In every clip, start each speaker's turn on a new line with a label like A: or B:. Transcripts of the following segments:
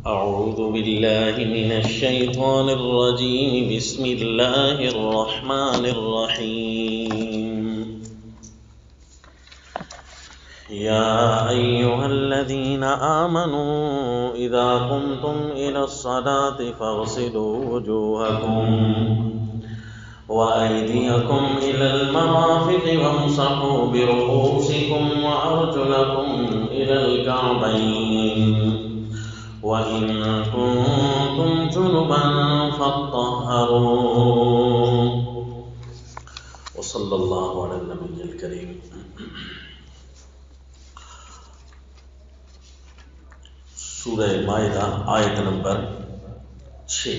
A: أعوذ بالله من الشيطان الرجيم بسم الله الرحمن الرحيم يا أيها الذين آمنوا إذا قمتم إلى الصلاة فاغسلوا وجوهكم وأيديكم إلى المرافق وامسحوا برؤوسكم وأرجلكم إلى الكعبين وإن كنتم جنبا فاطهروا وصلى الله على النبي الكريم. سورہ مائدہ آیت نمبر 6.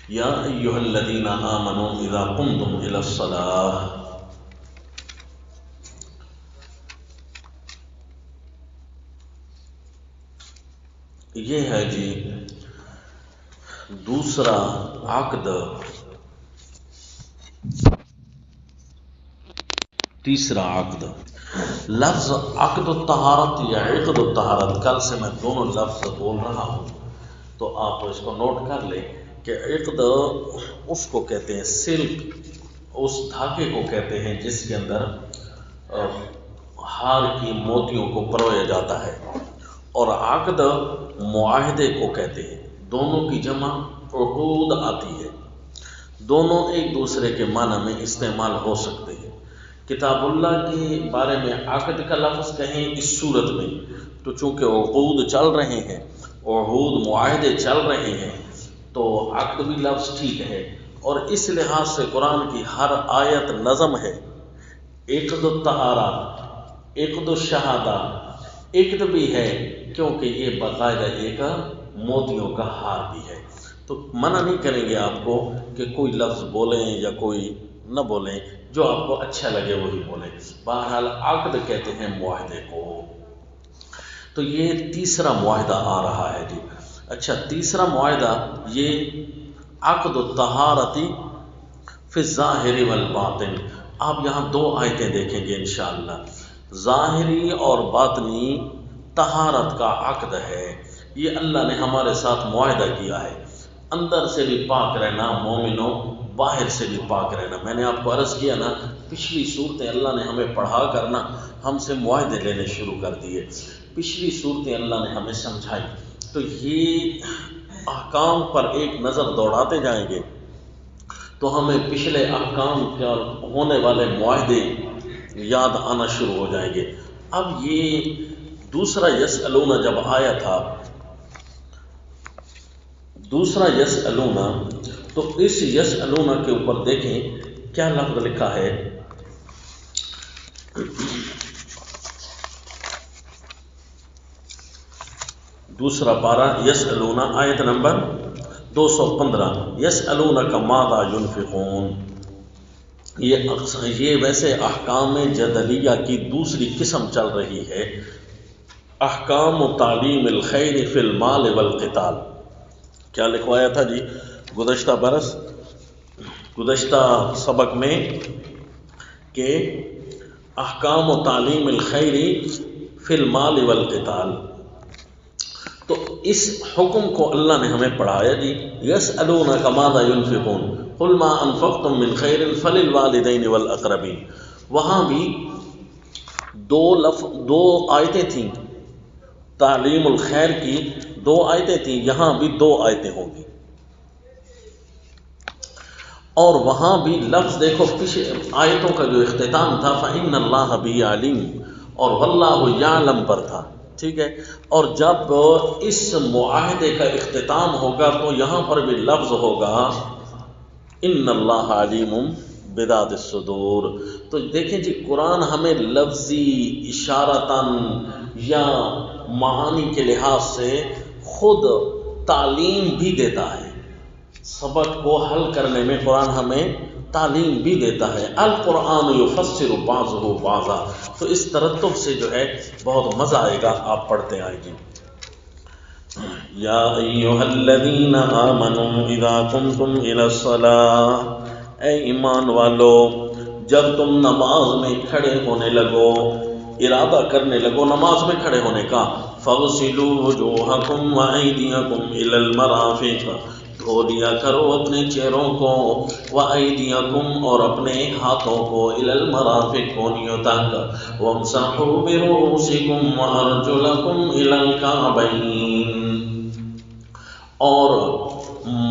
A: یا ایھا الذین آمنوا اذا قمتم الی الصلاۃ. یہ ہے جی دوسرا عقد. تیسرا عقد. لفظ عقد الطہارت یا عقد الطہارت، کل سے میں دونوں لفظ بول رہا ہوں تو آپ اس کو نوٹ کر لیں کہ عقد اس کو کہتے ہیں سلک، اس دھاگے کو کہتے ہیں جس کے اندر ہار کی موتیوں کو پرویا جاتا ہے، اور عقد معاہدے کو کہتے ہیں. دونوں کی جمع عقود آتی ہے. دونوں ایک دوسرے کے معنی میں استعمال ہو سکتے ہیں. کتاب اللہ کے بارے میں عقد کا لفظ کہیں اس صورت میں تو چونکہ عقود چل رہے ہیں، عہود معاہدے چل رہے ہیں، تو عقد بھی لفظ ٹھیک ہے. اور اس لحاظ سے قرآن کی ہر آیت نظم ہے. عقد الطہارہ، عقد الشہادہ، عقد بھی ہے کیونکہ یہ باقاعدہ ایک موتیوں کا ہار بھی ہے. تو منع نہیں کریں گے آپ کو کہ کوئی لفظ بولیں یا کوئی نہ بولیں، جو آپ کو اچھا لگے وہی بولیں. بہرحال عقد کہتے ہیں معاہدے کو. تو یہ تیسرا معاہدہ آ رہا ہے جی. اچھا، تیسرا معاہدہ یہ عقد الطہارتی فی الظاہر والباطن. آپ یہاں دو آیتیں دیکھیں گے انشاءاللہ. ظاہری اور باطنی طہارت کا عقد ہے. یہ اللہ نے ہمارے ساتھ معاہدہ کیا ہے. اندر سے بھی پاک رہنا مومنوں، باہر سے بھی پاک رہنا. میں نے آپ کو عرض کیا نا، پچھلی صورتیں اللہ نے ہمیں پڑھا کرنا ہم سے معاہدے لینے شروع کر دیے. پچھلی صورتیں اللہ نے ہمیں سمجھائی. تو یہ احکام پر ایک نظر دوڑاتے جائیں گے تو ہمیں پچھلے احکام کا ہونے والے معاہدے یاد آنا شروع ہو جائیں گے. اب یہ دوسرا یسألون جب آیا تھا، دوسرا یسألون، تو اس یسألون کے اوپر دیکھیں کیا لفظ لکھا ہے. دوسرا پارہ یسألون آیت نمبر 215. یسألونک ماذا ینفقون. یہ ویسے احکام جدلیہ کی دوسری قسم چل رہی ہے. احکام و تعلیم الخیر فی المال والقتال. کیا لکھوایا تھا جی گزشتہ برس، گزشتہ سبق میں، کہ احکام و تعلیم الخیر فی المال والقتال. تو اس حکم کو اللہ نے ہمیں پڑھایا جی. یسألونک ماذا ینفقون قل ما انفقتم من خیر فللوالدین والاقربین. وہاں بھی دو آیتیں تھیں. تعلیم الخیر کی 2 آیتیں تھیں، یہاں بھی 2 آیتیں ہوں گی. اور وہاں بھی لفظ دیکھو، پچھلے آیتوں کا جو اختتام تھا فَإِنَّ اللَّهَ بِهِ عَلِيمٌ اور وَاللَّهُ يَعْلَمُ پر تھا، ٹھیک ہے. اور جب اس معاہدے کا اختتام ہوگا تو یہاں پر بھی لفظ ہوگا اِنَّ اللَّهَ عَلِيمٌ بِذَاتِ الصُّدُورِ. تو دیکھیں جی، قرآن ہمیں لفظی اشارتاً یا معانی کے لحاظ سے خود تعلیم بھی دیتا ہے. سبق کو حل کرنے میں قرآن ہمیں تعلیم بھی دیتا ہے. القرآن یفسر بعضہ بعضا. تو اس ترتب سے جو ہے بہت مزہ آئے گا، آپ پڑھتے آئیں گے. یا ایھا الذین آمنوا اذا قمتم الی الصلاۃ. اے ایمان والو، جب تم نماز میں کھڑے ہونے لگو، ارادہ کرنے لگو نماز میں کھڑے ہونے کا، فاغسلوا وجوہکم وایدیکم الی المرافق، دھو لیا کرو اپنے چہروں کو، وایدیکم اور اپنے ہاتھوں کو، الی المرافق کونیوں تک، وامسحوا برؤوسکم وارجلکم الی الکعبین، اور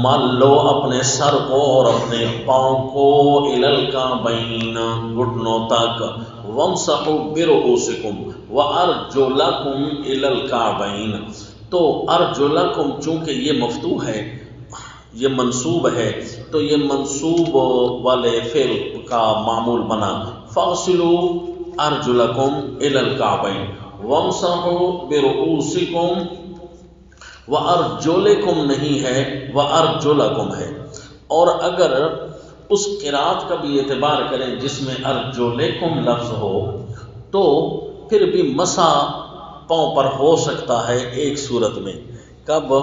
A: مل لو اپنے سر کو اور اپنے پاؤں کو، الی الکعبین گھٹنوں تک، وامسحوا برؤوسکم وارجلکم الی الکعبین۔ تو ارجلکم چونکہ یہ مفتوح ہے، یہ منصوب ہے، تو یہ منصوب والے فعل کا معمول بنا، فاغسلوا ارجلکم الی الکعبین وامسحوا برؤوسکم، وارجلکم نہیں ہے، وارجلکم ہے۔ اور اگر اس قرات کا بھی اعتبار کریں جس میں ارجلکم لفظ ہو تو پھر بھی مسح پاؤں پر ہو سکتا ہے ایک صورت میں، کب؟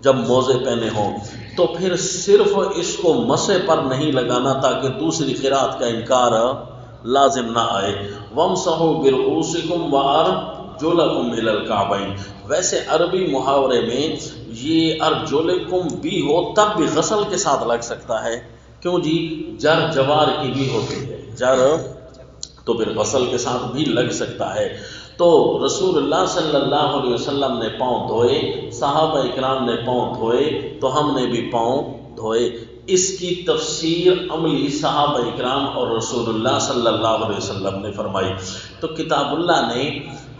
A: جب موزے پہنے ہوں، تو پھر صرف اس کو مسح پر نہیں لگانا تاکہ دوسری قرات کا انکار لازم نہ آئے، وامسحوا برؤوسکم وارجلکم الی الکعبین۔ ویسے عربی محاورے میں یہ ارجلکم بھی ہو تب بھی غسل کے ساتھ لگ سکتا ہے، کیوں جی؟ جر جوار کی بھی ہوتی ہے جر، تو پھر غسل کے ساتھ بھی لگ سکتا ہے۔ تو رسول اللہ صلی اللہ علیہ وسلم نے پاؤں دھوئے، صحابہ اکرام نے پاؤں دھوئے، تو ہم نے بھی پاؤں دھوئے۔ اس کی تفسیر عملی صحابہ اکرام اور رسول اللہ صلی اللہ علیہ وسلم نے فرمائی۔ تو کتاب اللہ نے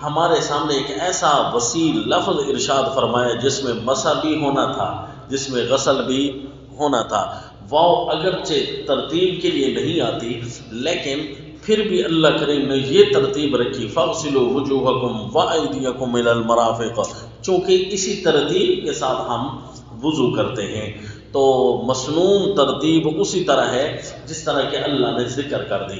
A: ہمارے سامنے ایک ایسا وسیع لفظ ارشاد فرمایا جس میں مسح بھی ہونا تھا، جس میں غسل بھی ہونا تھا۔ واو اگرچہ ترتیب کے لیے نہیں آتی، لیکن پھر بھی اللہ کریم نے یہ ترتیب رکھی، فاغسلوا وجوہکم وایدیکم الی المرافق، چونکہ اسی ترتیب کے ساتھ ہم وضو کرتے ہیں، تو مسنون ترتیب اسی طرح ہے جس طرح کہ اللہ نے ذکر کر دی۔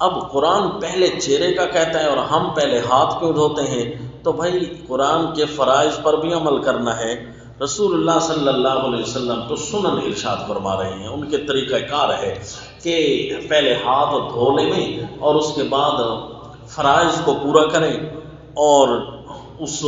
A: اب قرآن پہلے چہرے کا کہتا ہے اور ہم پہلے ہاتھ کیوں دھوتے ہیں؟ تو بھائی قرآن کے فرائض پر بھی عمل کرنا ہے۔ رسول اللہ صلی اللہ علیہ وسلم تو سنن ارشاد فرما رہے ہیں، ان کے طریقہ کار ہے کہ پہلے ہاتھ دھو لیں اور اس کے بعد فرائض کو پورا کریں، اور اس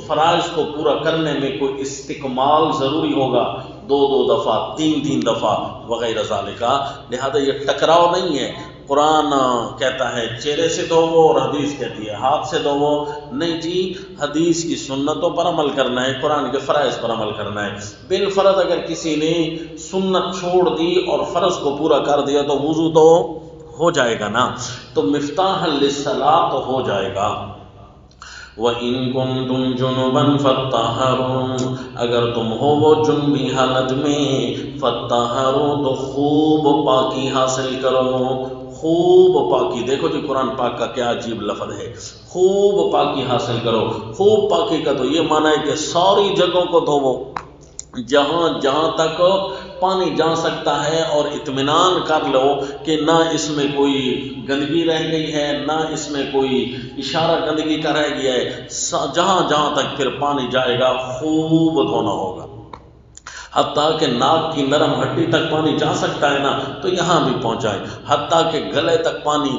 A: فرائض کو پورا کرنے میں کوئی استکمال ضروری ہوگا، دو دفعہ، تین دفعہ وغیرہ ذالک، لہذا یہ ٹکراؤ نہیں ہے۔ قرآن کہتا ہے چہرے سے دھوو اور حدیث کہتی ہے ہاتھ سے دھوو، نہیں جی، حدیث کی سنتوں پر عمل کرنا ہے، قرآن کے فرائض پر عمل کرنا ہے۔ بالفرض اگر کسی نے سنت چھوڑ دی اور فرض کو پورا کر دیا تو وضو تو ہو جائے گا نا، تو مفتاح للصلاۃ تو ہو جائے گا۔ وَإِن كُنتُمْ جُنُبًا فَاطَّهَّرُوا، اگر تم ہو وہ جنبی حالت میں، فَاطَّهَّرُوا تو خوب پاکی حاصل کرو، خوب پاکی۔ دیکھو جی قرآن پاک کا کیا عجیب لفظ ہے، خوب پاکی حاصل کرو۔ خوب پاکی کا تو یہ معنی ہے کہ ساری جگہوں کو دھوو، جہاں جہاں تک پانی جا سکتا ہے، اور اطمینان کر لو کہ نہ اس میں کوئی گندگی رہ گئی ہے، نہ اس میں کوئی اشارہ گندگی کا رہ گیا ہے، جہاں جہاں تک پھر پانی جائے گا خوب دھونا ہوگا۔ حتیٰ کہ ناک کی نرم ہڈی تک پانی جا سکتا ہے نا، تو یہاں بھی پہنچائے، حتیٰ کہ گلے تک پانی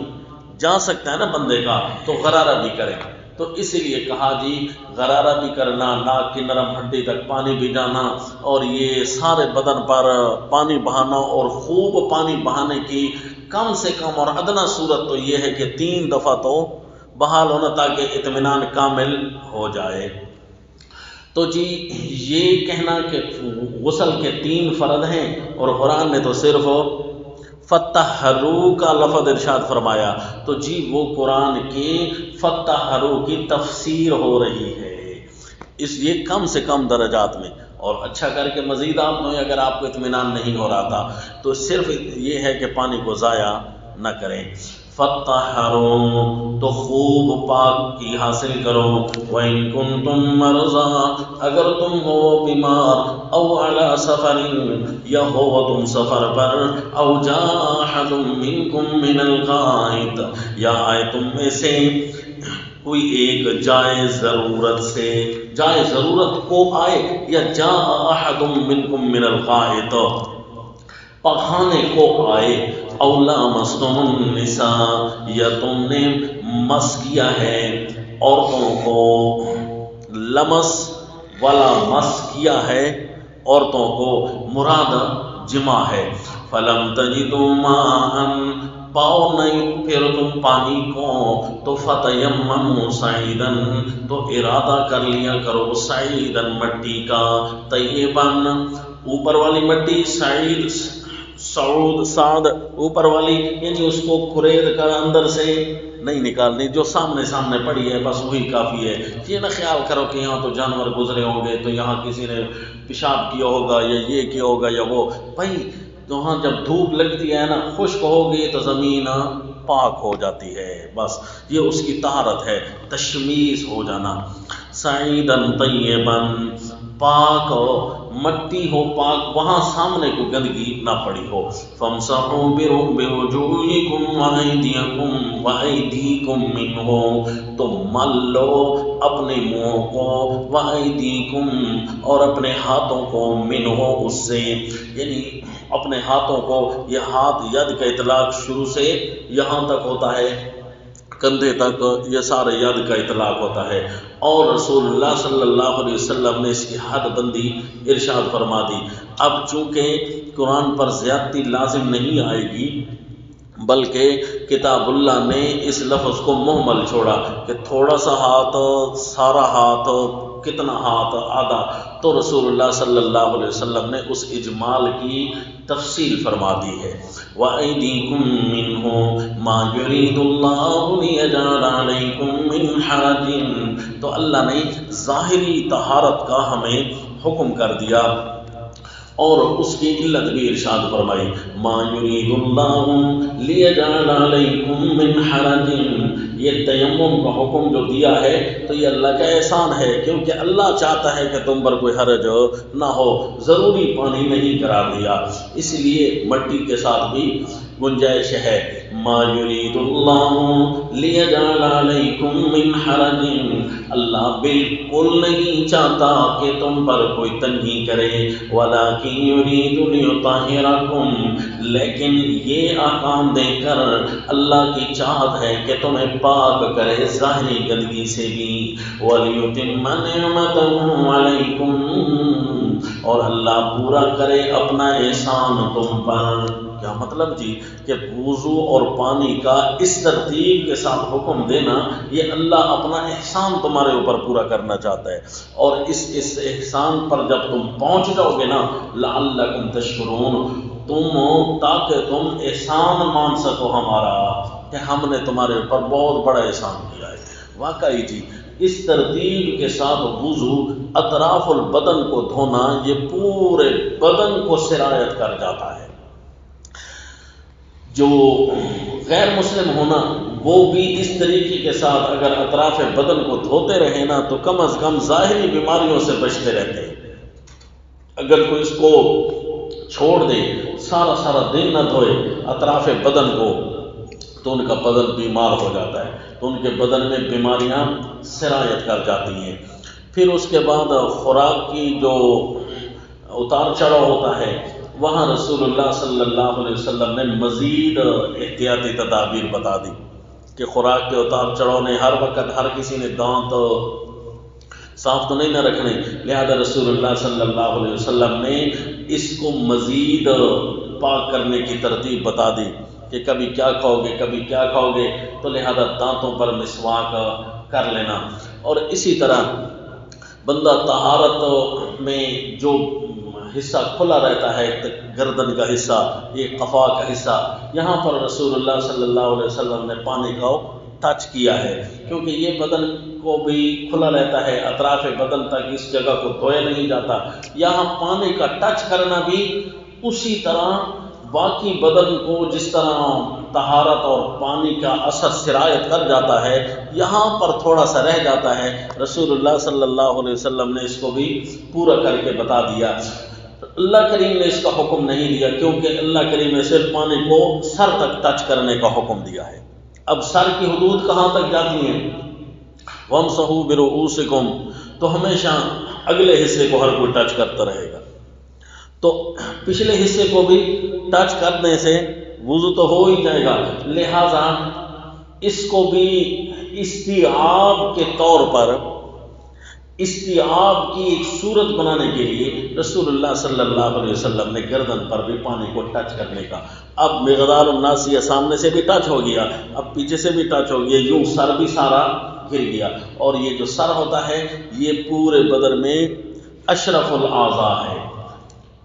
A: جا سکتا ہے نا بندے کا، تو غرارہ بھی کرے۔ تو اسی لیے کہا جی غرارہ بھی کرنا، ناک کی نرم ہڈی تک پانی بھی جانا، اور یہ سارے بدن پر پانی بہانا، اور خوب پانی بہانے کی کم سے کم اور ادنا صورت تو یہ ہے کہ 3 دفعہ تو بحال ہونا تاکہ اطمینان کامل ہو جائے۔ تو جی یہ کہنا کہ غسل کے 3 فرض ہیں اور قرآن نے تو صرف فَطَّهَّرُوا کا لفظ ارشاد فرمایا، تو جی وہ قرآن کی فَطَّهَّرُوا کی تفسیر ہو رہی ہے، اس یہ کم سے کم درجات میں۔ اور اچھا کر کے مزید آپ دھوئیں اگر آپ کو اطمینان نہیں ہو رہا تھا، تو صرف یہ ہے کہ پانی کو ضائع نہ کریں۔ فَطَّهَّرُوا تو خوب پاک کی حاصل کرو، وَإِن كُنتُم مَّرْضَىٰ اگر تم ہو بیمار، او عَلَىٰ سَفَرٍ یا ہو تم سفر پر، او جاء أَحَدٌ مِّنكُم مِّنَ الْغَائِطِ یا آئے تم میں سے کوئی ایک جائے ضرورت سے، جائے ضرورت کو آئے، یا جاء أَحَدٌ مِّنكُم مِّنَ الْغَائِطِ پخانے کو آئے، او لامستم النساء یا تم نے مس کیا ہے عورتوں کو، لمس والا مس کیا ہے عورتوں کو، مراد جمع ہے۔ فلم تجدوا ماء، پاؤ نہیں پھر تم پانی کو، تو فتیمموا صعیدا، تو ارادہ کر لیا کرو صعیدا مٹی کا، طیباً اوپر والی مٹی، سعید سعود سعد اوپر والی، یعنی اس کو کھرید کر اندر سے نہیں نکالنی، جو سامنے پڑی ہے بس وہی کافی ہے۔ یہ نہ خیال کرو کہ یہاں تو جانور گزرے ہوں گے تو یہاں کسی نے پیشاب کیا ہوگا یا یہ کیا ہوگا یا وہ، بھائی وہاں جب دھوپ لگتی ہے نا، خشک ہوگی تو زمین پاک ہو جاتی ہے، بس یہ اس کی طہارت ہے، تشمیس ہو جانا۔ سعیداً طیباً، پاک مٹی ہو، پاک وہاں سامنے کو گندگی نہ پڑی ہو۔ فامسحوا بوجوہکم وایدیکم وایدیکم منہ، تو مل لو اپنے منہ کو، وایدیکم اور اپنے ہاتھوں کو، منہ اس سے، یعنی اپنے ہاتھوں کو، یہ ہاتھ ید کا اطلاق شروع سے یہاں تک ہوتا ہے، کندھے تک، یہ سارے ید کا اطلاق ہوتا ہے، اور رسول اللہ صلی اللہ علیہ وسلم نے اس کی حد بندی ارشاد فرما دی۔ اب چونکہ قرآن پر زیادتی لازم نہیں آئے گی، بلکہ کتاب اللہ نے اس لفظ کو محمل چھوڑا کہ تھوڑا سا ہاتھ، سارا ہاتھ، کتنا ہاتھ، آدھا، تو رسول اللہ صلی اللہ علیہ وسلم نے اس اجمال کی تفصیل فرما دی ہے۔ وَأَيْدِيكُم مِّنْهُ مَا يُرِيدُ اللَّهُ لِيَجْعَلَ عَلَيْكُم مِّنْ حَرَجٍ، تو اللہ نے ظاہری طہارت کا ہمیں حکم کر دیا اور اس کی علت بھی ارشاد فرمائی، ما یرید اللہ لیجعل علیکم من حرج، یہ تیمم کا حکم جو دیا ہے تو یہ اللہ کا احسان ہے، کیونکہ اللہ چاہتا ہے کہ تم پر کوئی حرج نہ ہو، ضروری پانی نہیں قرار دیا، اس لیے مٹی کے ساتھ بھی گنجائش ہے۔ ما یرید اللہ لیجعل علیکم من حرج، اللہ بالکل نہیں چاہتا کہ تم پر کوئی تنگی کرے، ولکن یرید لیطہرکم، لیکن یہ احکام دے کر اللہ کی چاہت ہے کہ تمہیں پاک کرے ظاہری گندگی سے بھی، ولیتم نعمتہ علیکم، اور اللہ پورا کرے اپنا احسان تم پر۔ کیا مطلب جی؟ کہ وضو اور پانی کا اس ترتیب کے ساتھ حکم دینا، یہ اللہ اپنا احسان تمہارے اوپر پورا کرنا چاہتا ہے، اور اس احسان پر جب تم پہنچ جاؤ گے نا، لعلکم تشکرون، تاکہ تم احسان مان سکو ہمارا کہ ہم نے تمہارے اوپر بہت بڑا احسان کیا ہے۔ واقعی جی اس ترتیب کے ساتھ وضو، اطراف البدن کو دھونا، یہ پورے بدن کو سرایت کر جاتا ہے۔ جو غیر مسلم ہونا وہ بھی اس طریقے کے ساتھ اگر اطراف بدن کو دھوتے رہے نا تو کم از کم ظاہری بیماریوں سے بچتے رہتے ہیں۔ اگر کوئی اس کو چھوڑ دے، سارا دن نہ دھوئے اطراف بدن کو، تو ان کا بدن بیمار ہو جاتا ہے، تو ان کے بدن میں بیماریاں سرایت کر جاتی ہیں۔ پھر اس کے بعد خوراک کی جو اتار چڑھاؤ ہوتا ہے، وہاں رسول اللہ صلی اللہ علیہ وسلم نے مزید احتیاطی تدابیر بتا دی کہ خوراک کے اتار چڑھاؤ نے ہر وقت ہر کسی نے دانت صاف تو نہیں نہ رکھنے، لہذا رسول اللہ صلی اللہ علیہ وسلم نے اس کو مزید پاک کرنے کی ترتیب بتا دی کہ کبھی کیا کھاؤ گے، کبھی کیا کھاؤ گے، تو لہذا دانتوں پر مسواک کر لینا۔ اور اسی طرح بندہ طہارت میں جو حصہ کھلا رہتا ہے، گردن کا حصہ، یہ قفا کا حصہ، یہاں پر رسول اللہ صلی اللہ علیہ وسلم نے پانی کو ٹچ کیا ہے، کیونکہ یہ بدن کو بھی کھلا رہتا ہے، اطراف بدن تک اس جگہ کو دھویا نہیں جاتا، یہاں پانی کا ٹچ کرنا بھی اسی طرح باقی بدن کو جس طرح طہارت اور پانی کا اثر سرایت کر جاتا ہے، یہاں پر تھوڑا سا رہ جاتا ہے، رسول اللہ صلی اللہ علیہ وسلم نے اس کو بھی پورا کر کے بتا دیا۔ اللہ کریم نے اس کا حکم نہیں دیا، کیونکہ اللہ کریم نے صرف پانی کو سر تک ٹچ کرنے کا حکم دیا ہے۔ اب سر کی حدود کہاں تک جاتی ہیں؟ وَامْسَحُوا بِرُؤُوسِكُمْ، تو ہمیشہ اگلے حصے کو ہر کوئی ٹچ کرتا رہے گا، تو پچھلے حصے کو بھی ٹچ کرنے سے وضو تو ہو ہی جائے گا، لہذا اس کو بھی استیعاب کے طور پر استیعاب کی ایک صورت بنانے کے لیے رسول اللہ صلی اللہ علیہ وسلم نے گردن پر بھی پانی کو ٹچ کرنے کا. اب مقدار الناسیہ سامنے سے بھی ٹچ ہو گیا، اب پیچھے سے بھی ٹچ ہو گیا، یوں سر بھی سارا گر گیا. اور یہ جو سر ہوتا ہے یہ پورے بدن میں اشرف الاعضاء ہے،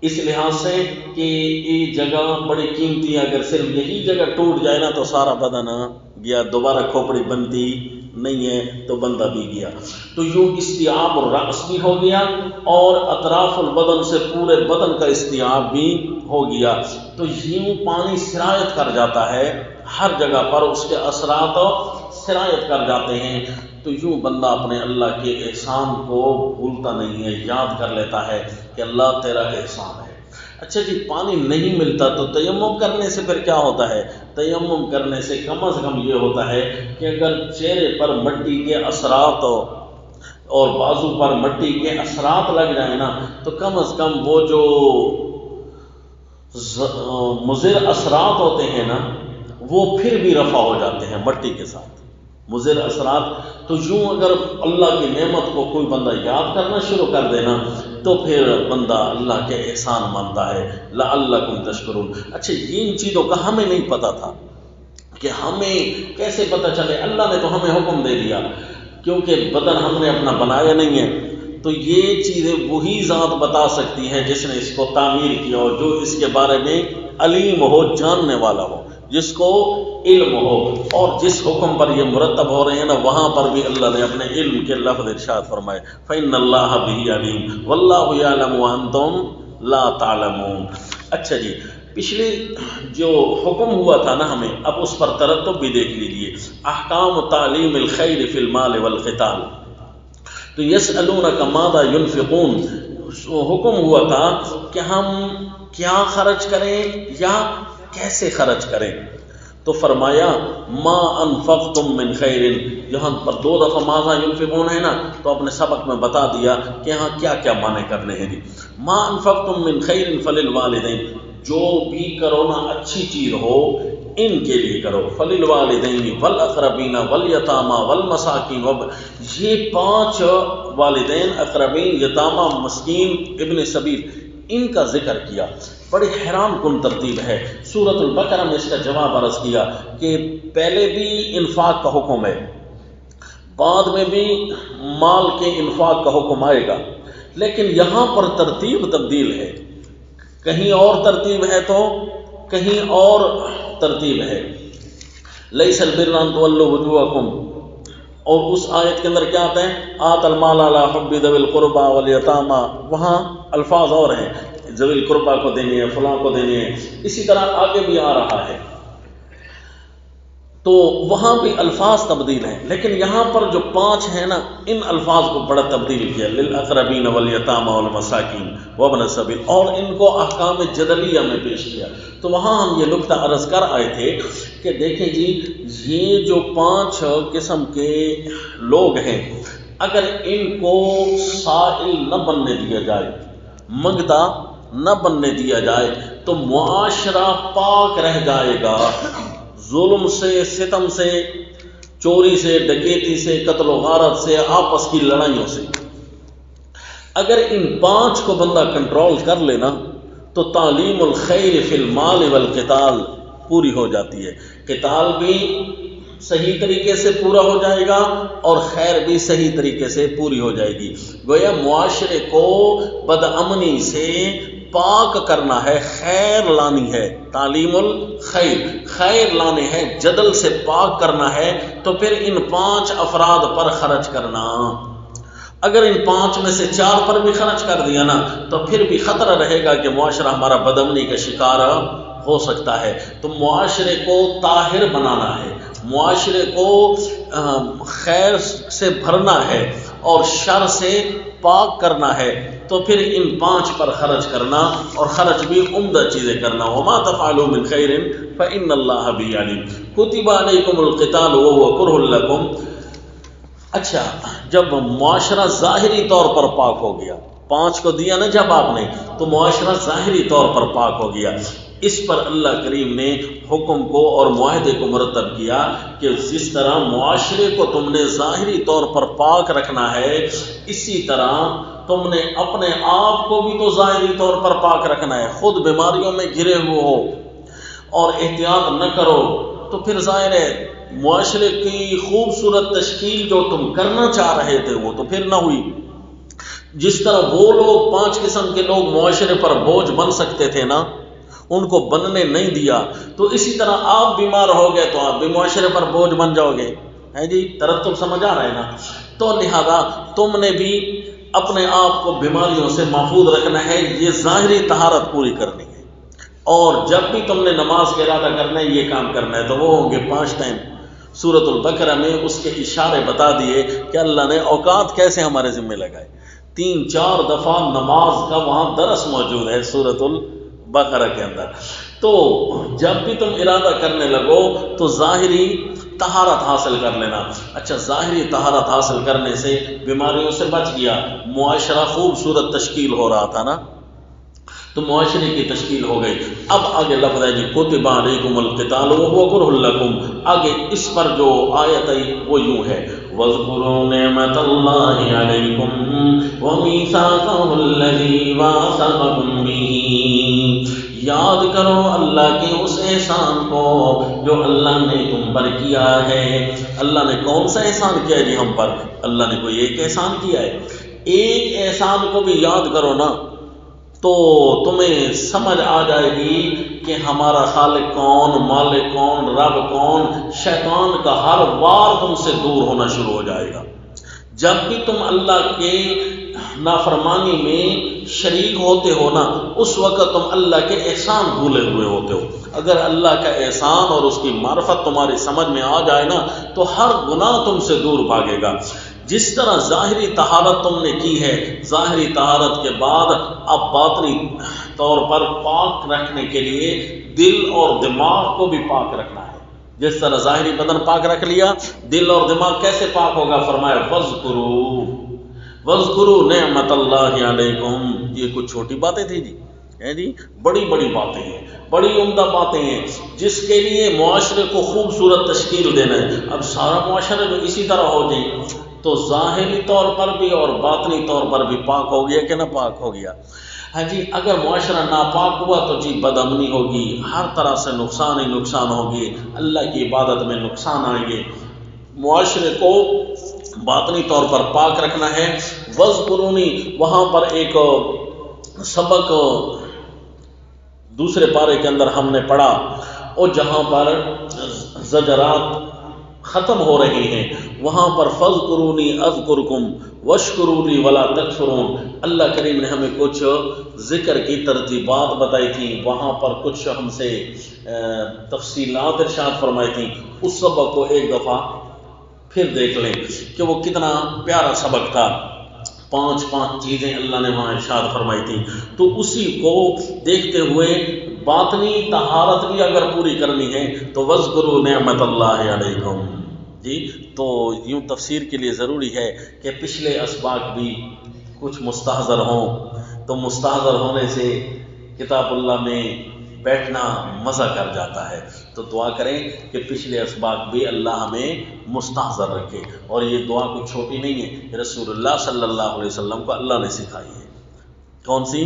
A: اس لحاظ سے کہ یہ جگہ بڑی قیمتی ہے. اگر صرف یہی جگہ ٹوٹ جائے نا تو سارا بدن گیا، دوبارہ کھوپڑی بنتی نہیں ہے تو بندہ بھی گیا. تو یوں استیعاب الرأس بھی ہو گیا اور اطراف البدن سے پورے بدن کا استیعاب بھی ہو گیا. تو یوں پانی سرایت کر جاتا ہے ہر جگہ پر، اس کے اثرات سرایت کر جاتے ہیں. تو یوں بندہ اپنے اللہ کے احسان کو بھولتا نہیں ہے، یاد کر لیتا ہے کہ اللہ تیرا احسان ہے. اچھا جی، پانی نہیں ملتا تو تیمم کرنے سے پھر کیا ہوتا ہے؟ تیمم کرنے سے کم از کم یہ ہوتا ہے کہ اگر چہرے پر مٹی کے اثرات اور بازو پر مٹی کے اثرات لگ جائیں نا تو کم از کم وہ جو مضر اثرات ہوتے ہیں نا وہ پھر بھی رفع ہو جاتے ہیں مٹی کے ساتھ، مضر اثرات. تو یوں اگر اللہ کی نعمت کو کوئی بندہ یاد کرنا شروع کر دینا تو پھر بندہ اللہ کے احسان مانتا ہے. لعلکم تشکرون. اچھا، ان چیزوں کا ہمیں نہیں پتا تھا کہ ہمیں کیسے پتہ چلے؟ اللہ نے تو ہمیں حکم دے دیا، کیونکہ بدن ہم نے اپنا بنایا نہیں ہے. تو یہ چیزیں وہی ذات بتا سکتی ہے جس نے اس کو تعمیر کیا ہو، جو اس کے بارے میں علیم ہو، جاننے والا ہو، جس کو علم ہو. اور جس حکم پر یہ مرتب ہو رہے ہیں نا وہاں پر بھی اللہ نے اپنے علم کے لفظ ارشاد فرمائے فَإِنَّ اللَّهَ بِهِ عَلِيمٌ وَاللَّهُ يَعْلَمُ وَأَنْتُمْ لَا تَعْلَمُونَ. اچھا جی، پچھلے جو حکم ہوا تھا نا ہمیں، اب اس پر ترتب بھی دیکھ لیجئے. احکام تعلیم الخیر فی المال والقتال. تو یسألونک ماذا ينفقون، حکم ہوا تھا کہ ہم کیا خرچ کریں یا کیسے خرچ کریں. تو فرمایا ما انفقتم من خیر. یہاں پر 2 دفعہ ماذا ينفقون ہے نا تو اپنے سبق میں بتا دیا کہ یہاں کیا کیا معنی کرنے ہیں. ما انفقتم من خیر فللوالدین، جو بھی کرو نا اچھی چیز ہو ان کے لیے کرو. فللوالدین والاقربین والیتامی والمساکین. یہ 5 والدین، اقربین، یتامہ، مسکین، ابن سبیل، ان کا ذکر کیا. بڑی حیران کن ترتیب ہے. سورۃ البقرہ میں اس کا جواب عرض کیا کہ پہلے بھی انفاق کا حکم ہے، بعد میں بھی مال کے انفاق کا حکم آئے گا، لیکن یہاں پر ترتیب تبدیل ہے. کہیں اور ترتیب ہے تو کہیں اور ترتیب ہے. لیس البر ان تولوا وجوہکم، اور اس آیت کے اندر کیا آتا ہے؟ آت المال علی حب ذوی القربى والیتامی. وہاں الفاظ اور ہیں، ذوی القربى کو دینے ہیں، فلاں کو دینے ہیں. اسی طرح آگے بھی آ رہا ہے. تو وہاں بھی الفاظ تبدیل ہیں، لیکن یہاں پر جو 5 ہیں نا ان الفاظ کو بڑا تبدیل کیا. للاقربین والیتامی والمساکین وابن السبیل، اور ان کو احکام جدلیہ میں پیش کیا. تو وہاں ہم یہ نکتہ عرض کر آئے تھے کہ دیکھیں جی، یہ جو 5 قسم کے لوگ ہیں اگر ان کو سائل نہ بننے دیا جائے، منگتا نہ بننے دیا جائے تو معاشرہ پاک رہ جائے گا ظلم سے، ستم سے، چوری سے، ڈکیتی سے، قتل و غارت سے، آپس کی لڑائیوں سے. اگر ان 5 کو بندہ کنٹرول کر لینا تو تعلیم الخیر فی المال والقتال پوری ہو جاتی ہے. قتال بھی صحیح طریقے سے پورا ہو جائے گا اور خیر بھی صحیح طریقے سے پوری ہو جائے گی. گویا معاشرے کو بدامنی سے پاک کرنا ہے، خیر لانی ہے. تعلیم الخیر، خیر لانے ہے، جدل سے پاک کرنا ہے. تو پھر ان 5 افراد پر خرچ کرنا. اگر ان 5 میں سے 4 پر بھی خرچ کر دیا نا تو پھر بھی خطرہ رہے گا کہ معاشرہ ہمارا بدامنی کا شکار ہو سکتا ہے. تو معاشرے کو طاہر بنانا ہے، معاشرے کو خیر سے بھرنا ہے اور شر سے پاک کرنا ہے. تو پھر ان 5 پر خرچ کرنا، اور خرچ بھی عمدہ چیزیں کرنا. وما تفعلوا من خیر فإن اللہ به علیم. کتب علیکم القتال وهو کرہ لکم. اچھا، جب معاشرہ ظاہری طور پر پاک ہو گیا، 5 کو دیا نا جب آپ نے، تو معاشرہ ظاہری طور پر پاک ہو گیا. اس پر اللہ کریم نے حکم کو اور معاہدے کو مرتب کیا کہ جس طرح معاشرے کو تم نے ظاہری طور پر پاک رکھنا ہے، اسی طرح تم نے اپنے آپ کو بھی تو ظاہری طور پر پاک رکھنا ہے۔ خود بیماریوں میں گھرے ہوئے ہو اور احتیاط نہ کرو تو پھر ظاہر ہے معاشرے کی خوبصورت تشکیل جو تم کرنا چاہ رہے تھے وہ تو پھر نہ ہوئی۔ جس طرح وہ لوگ 5 قسم کے لوگ معاشرے پر بوجھ بن سکتے تھے نا، ان کو بننے نہیں دیا، تو اسی طرح آپ بیمار ہو گئے تو آپ بھی معاشرے پر بوجھ بن جاؤ گے، ہے جی، ترتب سمجھ آ رہا ہے نا؟ تو لہذا تم نے بھی اپنے آپ کو بیماریوں سے محفوظ رکھنا ہے، یہ ظاہری طہارت پوری کرنی ہے۔ اور جب بھی تم نے نماز کا ارادہ کرنا ہے، یہ کام کرنا ہے، تو وہ ہوں گے 5 ٹائم۔ سورۃ البقرہ میں اس کے اشارے بتا دیے کہ اللہ نے اوقات کیسے ہمارے ذمہ لگائے۔ 3-4 دفعہ نماز کا وہاں درس موجود ہے سورۃ البقرہ کے اندر۔ تو جب بھی تم ارادہ کرنے لگو تو ظاہری طہارت حاصل کر لینا۔ اچھا، ظاہری طہارت حاصل کرنے سے بیماریوں سے بچ گیا، معاشرہ خوبصورت تشکیل ہو رہا تھا نا، تو معاشرے کی تشکیل ہو گئی۔ اب آگے لفظ ہے جی کتب علیکم القتال وہو کرہ لکم، آگے اس پر جو آیت آئی وہ یوں ہے وَاذْكُرُوا نِعْمَةَ اللَّهِ عَلَيْكُمْ وَمِيثَاقَهُ الَّذِي وَاثَقَكُمْ بِهِ، یاد کرو اللہ کے اس احسان کو جو اللہ نے تم پر کیا ہے۔ اللہ نے کون سا احسان کیا ہے جی ہم پر؟ اللہ نے کوئی ایک احسان کیا ہے، ایک احسان کو بھی یاد کرو نا، تو تمہیں سمجھ آ جائے گی کہ ہمارا خالق کون، مالک کون، رب کون۔ شیطان کا ہر وار تم سے دور ہونا شروع ہو جائے گا۔ جب بھی تم اللہ کے نافرمانی میں شریک ہوتے ہو نا، اس وقت تم اللہ کے احسان بھولے ہوئے ہوتے ہو۔ اگر اللہ کا احسان اور اس کی معرفت تمہاری سمجھ میں آ جائے نا تو ہر گناہ تم سے دور بھاگے گا۔ جس طرح ظاہری طہارت تم نے کی ہے، ظاہری طہارت کے بعد اب باطنی طور پر پاک رکھنے کے لیے دل اور دماغ کو بھی پاک رکھنا ہے۔ جس طرح ظاہری بدن پاک رکھ لیا، دل اور دماغ کیسے پاک ہوگا؟ فرمایا وَاذْكُرُوا نِعْمَةَ اللَّهِ عَلَيْكُمْ۔ یہ کچھ چھوٹی باتیں تھی جی، بڑی بڑی باتیں ہیں، بڑی عمدہ باتیں ہیں، جس کے لیے معاشرے کو خوبصورت تشکیل دینا ہے۔ اب سارا معاشرہ جو اسی طرح ہو جائے تو ظاہری طور پر بھی اور باطنی طور پر بھی پاک ہو گیا کہ نہ پاک ہو گیا؟ ہاں جی، اگر معاشرہ ناپاک ہوا تو جی بدامنی ہوگی، ہر طرح سے نقصان ہی نقصان ہوگی، اللہ کی عبادت میں نقصان آئیں گے۔ معاشرے کو باطنی طور پر پاک رکھنا ہے۔ وَاذْكُرُونِی، وہاں پر ایک سبق دوسرے پارے کے اندر ہم نے پڑھا، اور جہاں پر زجرات ختم ہو رہی ہیں وہاں پر فَاذْكُرُونِی أَذْكُرْكُمْ وَاشْكُرُوا لِی وَلَا تَکْفُرُونَ، اللہ کریم نے ہمیں کچھ ذکر کی ترتیبات بتائی تھیں، وہاں پر کچھ ہم سے تفصیلات ارشاد فرمائی تھیں۔ اس سبق کو ایک دفعہ پھر دیکھ لیں کہ وہ کتنا پیارا سبق تھا۔ 5 چیزیں اللہ نے وہاں ارشاد فرمائی تھیں، تو اسی کو دیکھتے ہوئے باطنی طہارت بھی اگر پوری کرنی ہے تو وَاذْكُرُوا نِعْمَةَ اللَّهِ عَلَيْكُمْ جی۔ تو یوں تفسیر کے لیے ضروری ہے کہ پچھلے اسباق بھی کچھ مستحضر ہوں، تو مستحضر ہونے سے کتاب اللہ میں بیٹھنا مزہ کر جاتا ہے۔ تو دعا کریں کہ پچھلے اسباق بھی اللہ ہمیں مستحضر رکھے، اور یہ دعا کوئی چھوٹی نہیں ہے، رسول اللہ صلی اللہ علیہ وسلم کو اللہ نے سکھائی ہے۔ کون سی؟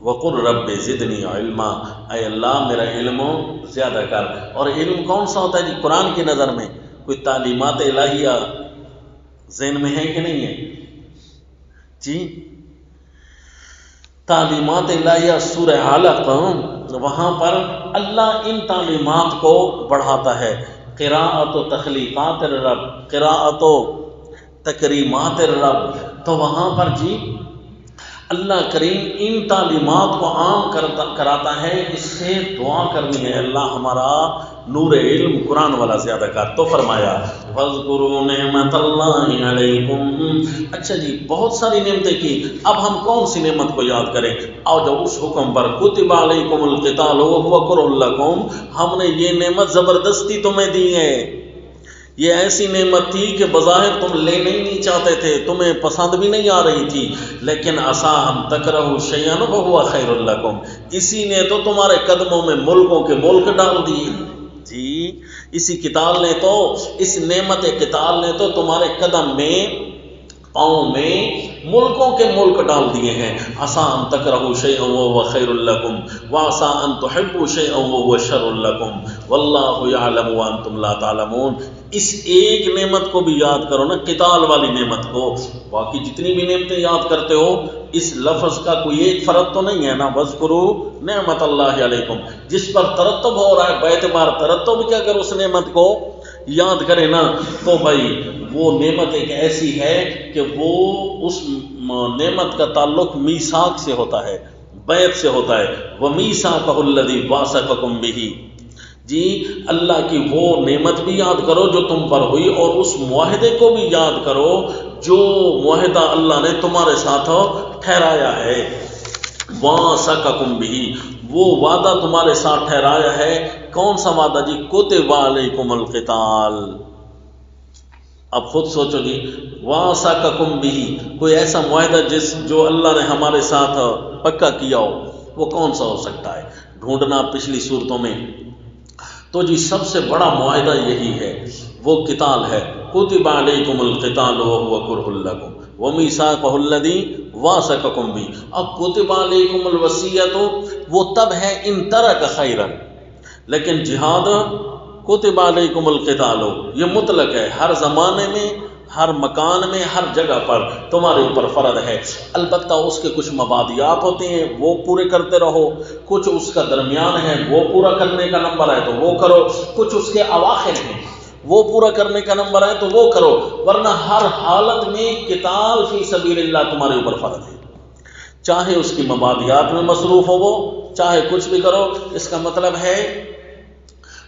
A: وَقُلْ رَبِّ زِدْنِی عِلْمًا، اے اللہ میرا علم زیادہ کر۔ اور علم کون سا ہوتا ہے جی قرآن کی نظر میں؟ کوئی تعلیمات الہیہ ذہن میں ہے کہ نہیں ہے جی؟ تعلیمات الہیہ سورہ علق، وہاں پر اللہ ان تعلیمات کو بڑھاتا ہے۔ قراءت و تخلیقات الرب، قراءت و تکریمات الرب، تو وہاں پر جی اللہ کریم ان تعلیمات کو عام کراتا ہے۔ اس سے دعا کرنی ہے اللہ ہمارا نور علم قرآن والا زیادہ کر۔ تو فرمایا وَاذْكُرُوا نِعْمَةَ اللَّهِ عَلَيْكُمْ۔ اچھا جی، بہت ساری نعمتیں کی، اب ہم کون سی نعمت کو یاد کریں؟ آؤ جب اس حکم پر کتب علیکم القتال وہو کرہ لکم، ہم نے یہ نعمت زبردستی تمہیں دی ہے یہ ایسی نعمت تھی کہ بظاہر تم لینا ہی نہیں چاہتے تھے، تمہیں پسند بھی نہیں آ رہی تھی، لیکن عسیٰ ان تکرہوا شیئا وہو خیر لکم، اسی نے تو تمہارے قدموں میں ملکوں کے ملک ڈال دیے جی، اسی قتال نے تو، اس نعمت قتال نے تو تمہارے قدم میں، پاؤں میں ملکوں کے ملک ڈال دیے ہیں۔ عسیٰ ان تکرہوا شیئا وہو خیر لکم وعسیٰ ان تحبوا شیئا وہو شر لکم واللہ یعلم وانتم لا تعلمون۔ اس ایک نعمت کو بھی یاد کرو نا، قتال والی نعمت کو، باقی جتنی بھی نعمتیں یاد کرتے ہو اس لفظ کا کوئی ایک فرق تو نہیں ہے نا، وَاذْكُرُوا نعمت اللہ علیکم، جس پر ترتب ہو رہا ہے باعتبار ترتب کہ اگر اس نعمت کو یاد کرے نا تو بھائی وہ نعمت ایک ایسی ہے کہ وہ اس نعمت کا تعلق میثاق سے ہوتا ہے، بیعت سے ہوتا ہے، وَمِيثَاقَهُ الَّذِي وَاثَقَكُم بِهِ، جی اللہ کی وہ نعمت بھی یاد کرو جو تم پر ہوئی، اور اس معاہدے کو بھی یاد کرو جو معاہدہ اللہ نے تمہارے ساتھ ٹھہرایا ہے، وَاثَقَكُم بِهِ، وہ وعدہ تمہارے ساتھ ٹھہرایا ہے۔ کون سا وعدہ جی؟ کُتِبَ عَلَيْكُمُ الْقِتَالُ۔ اب خود سوچو جی، وَاثَقَكُم بِهِ، کوئی ایسا معاہدہ جو اللہ نے ہمارے ساتھ پکا کیا ہو، وہ کون سا ہو سکتا ہے؟ ڈھونڈنا پچھلی صورتوں میں تو جی سب سے بڑا معاہدہ یہی ہے، وہ قتال ہے، کتب علیکم القتال وہو کرہ لکم ومیثاقہ الذی واثقکم بہ۔ اب کتب علیکم الوصیۃ وہ تب ہے ان ترک خیرا، لیکن جہاد کتب علیکم القتال یہ مطلق ہے، ہر زمانے میں، ہر مکان میں، ہر جگہ پر تمہارے اوپر فرض ہے، البتہ اس کے کچھ مبادیات ہوتے ہیں وہ پورے کرتے رہو، کچھ اس کا درمیان ہے وہ پورا کرنے کا نمبر ہے تو وہ کرو، کچھ اس کے اواخر ہیں وہ پورا کرنے کا نمبر ہے تو وہ کرو، ورنہ ہر حالت میں قتال فی سبیل اللہ تمہارے اوپر فرض ہے، چاہے اس کی مبادیات میں مصروف ہو وہ، چاہے کچھ بھی کرو۔ اس کا مطلب ہے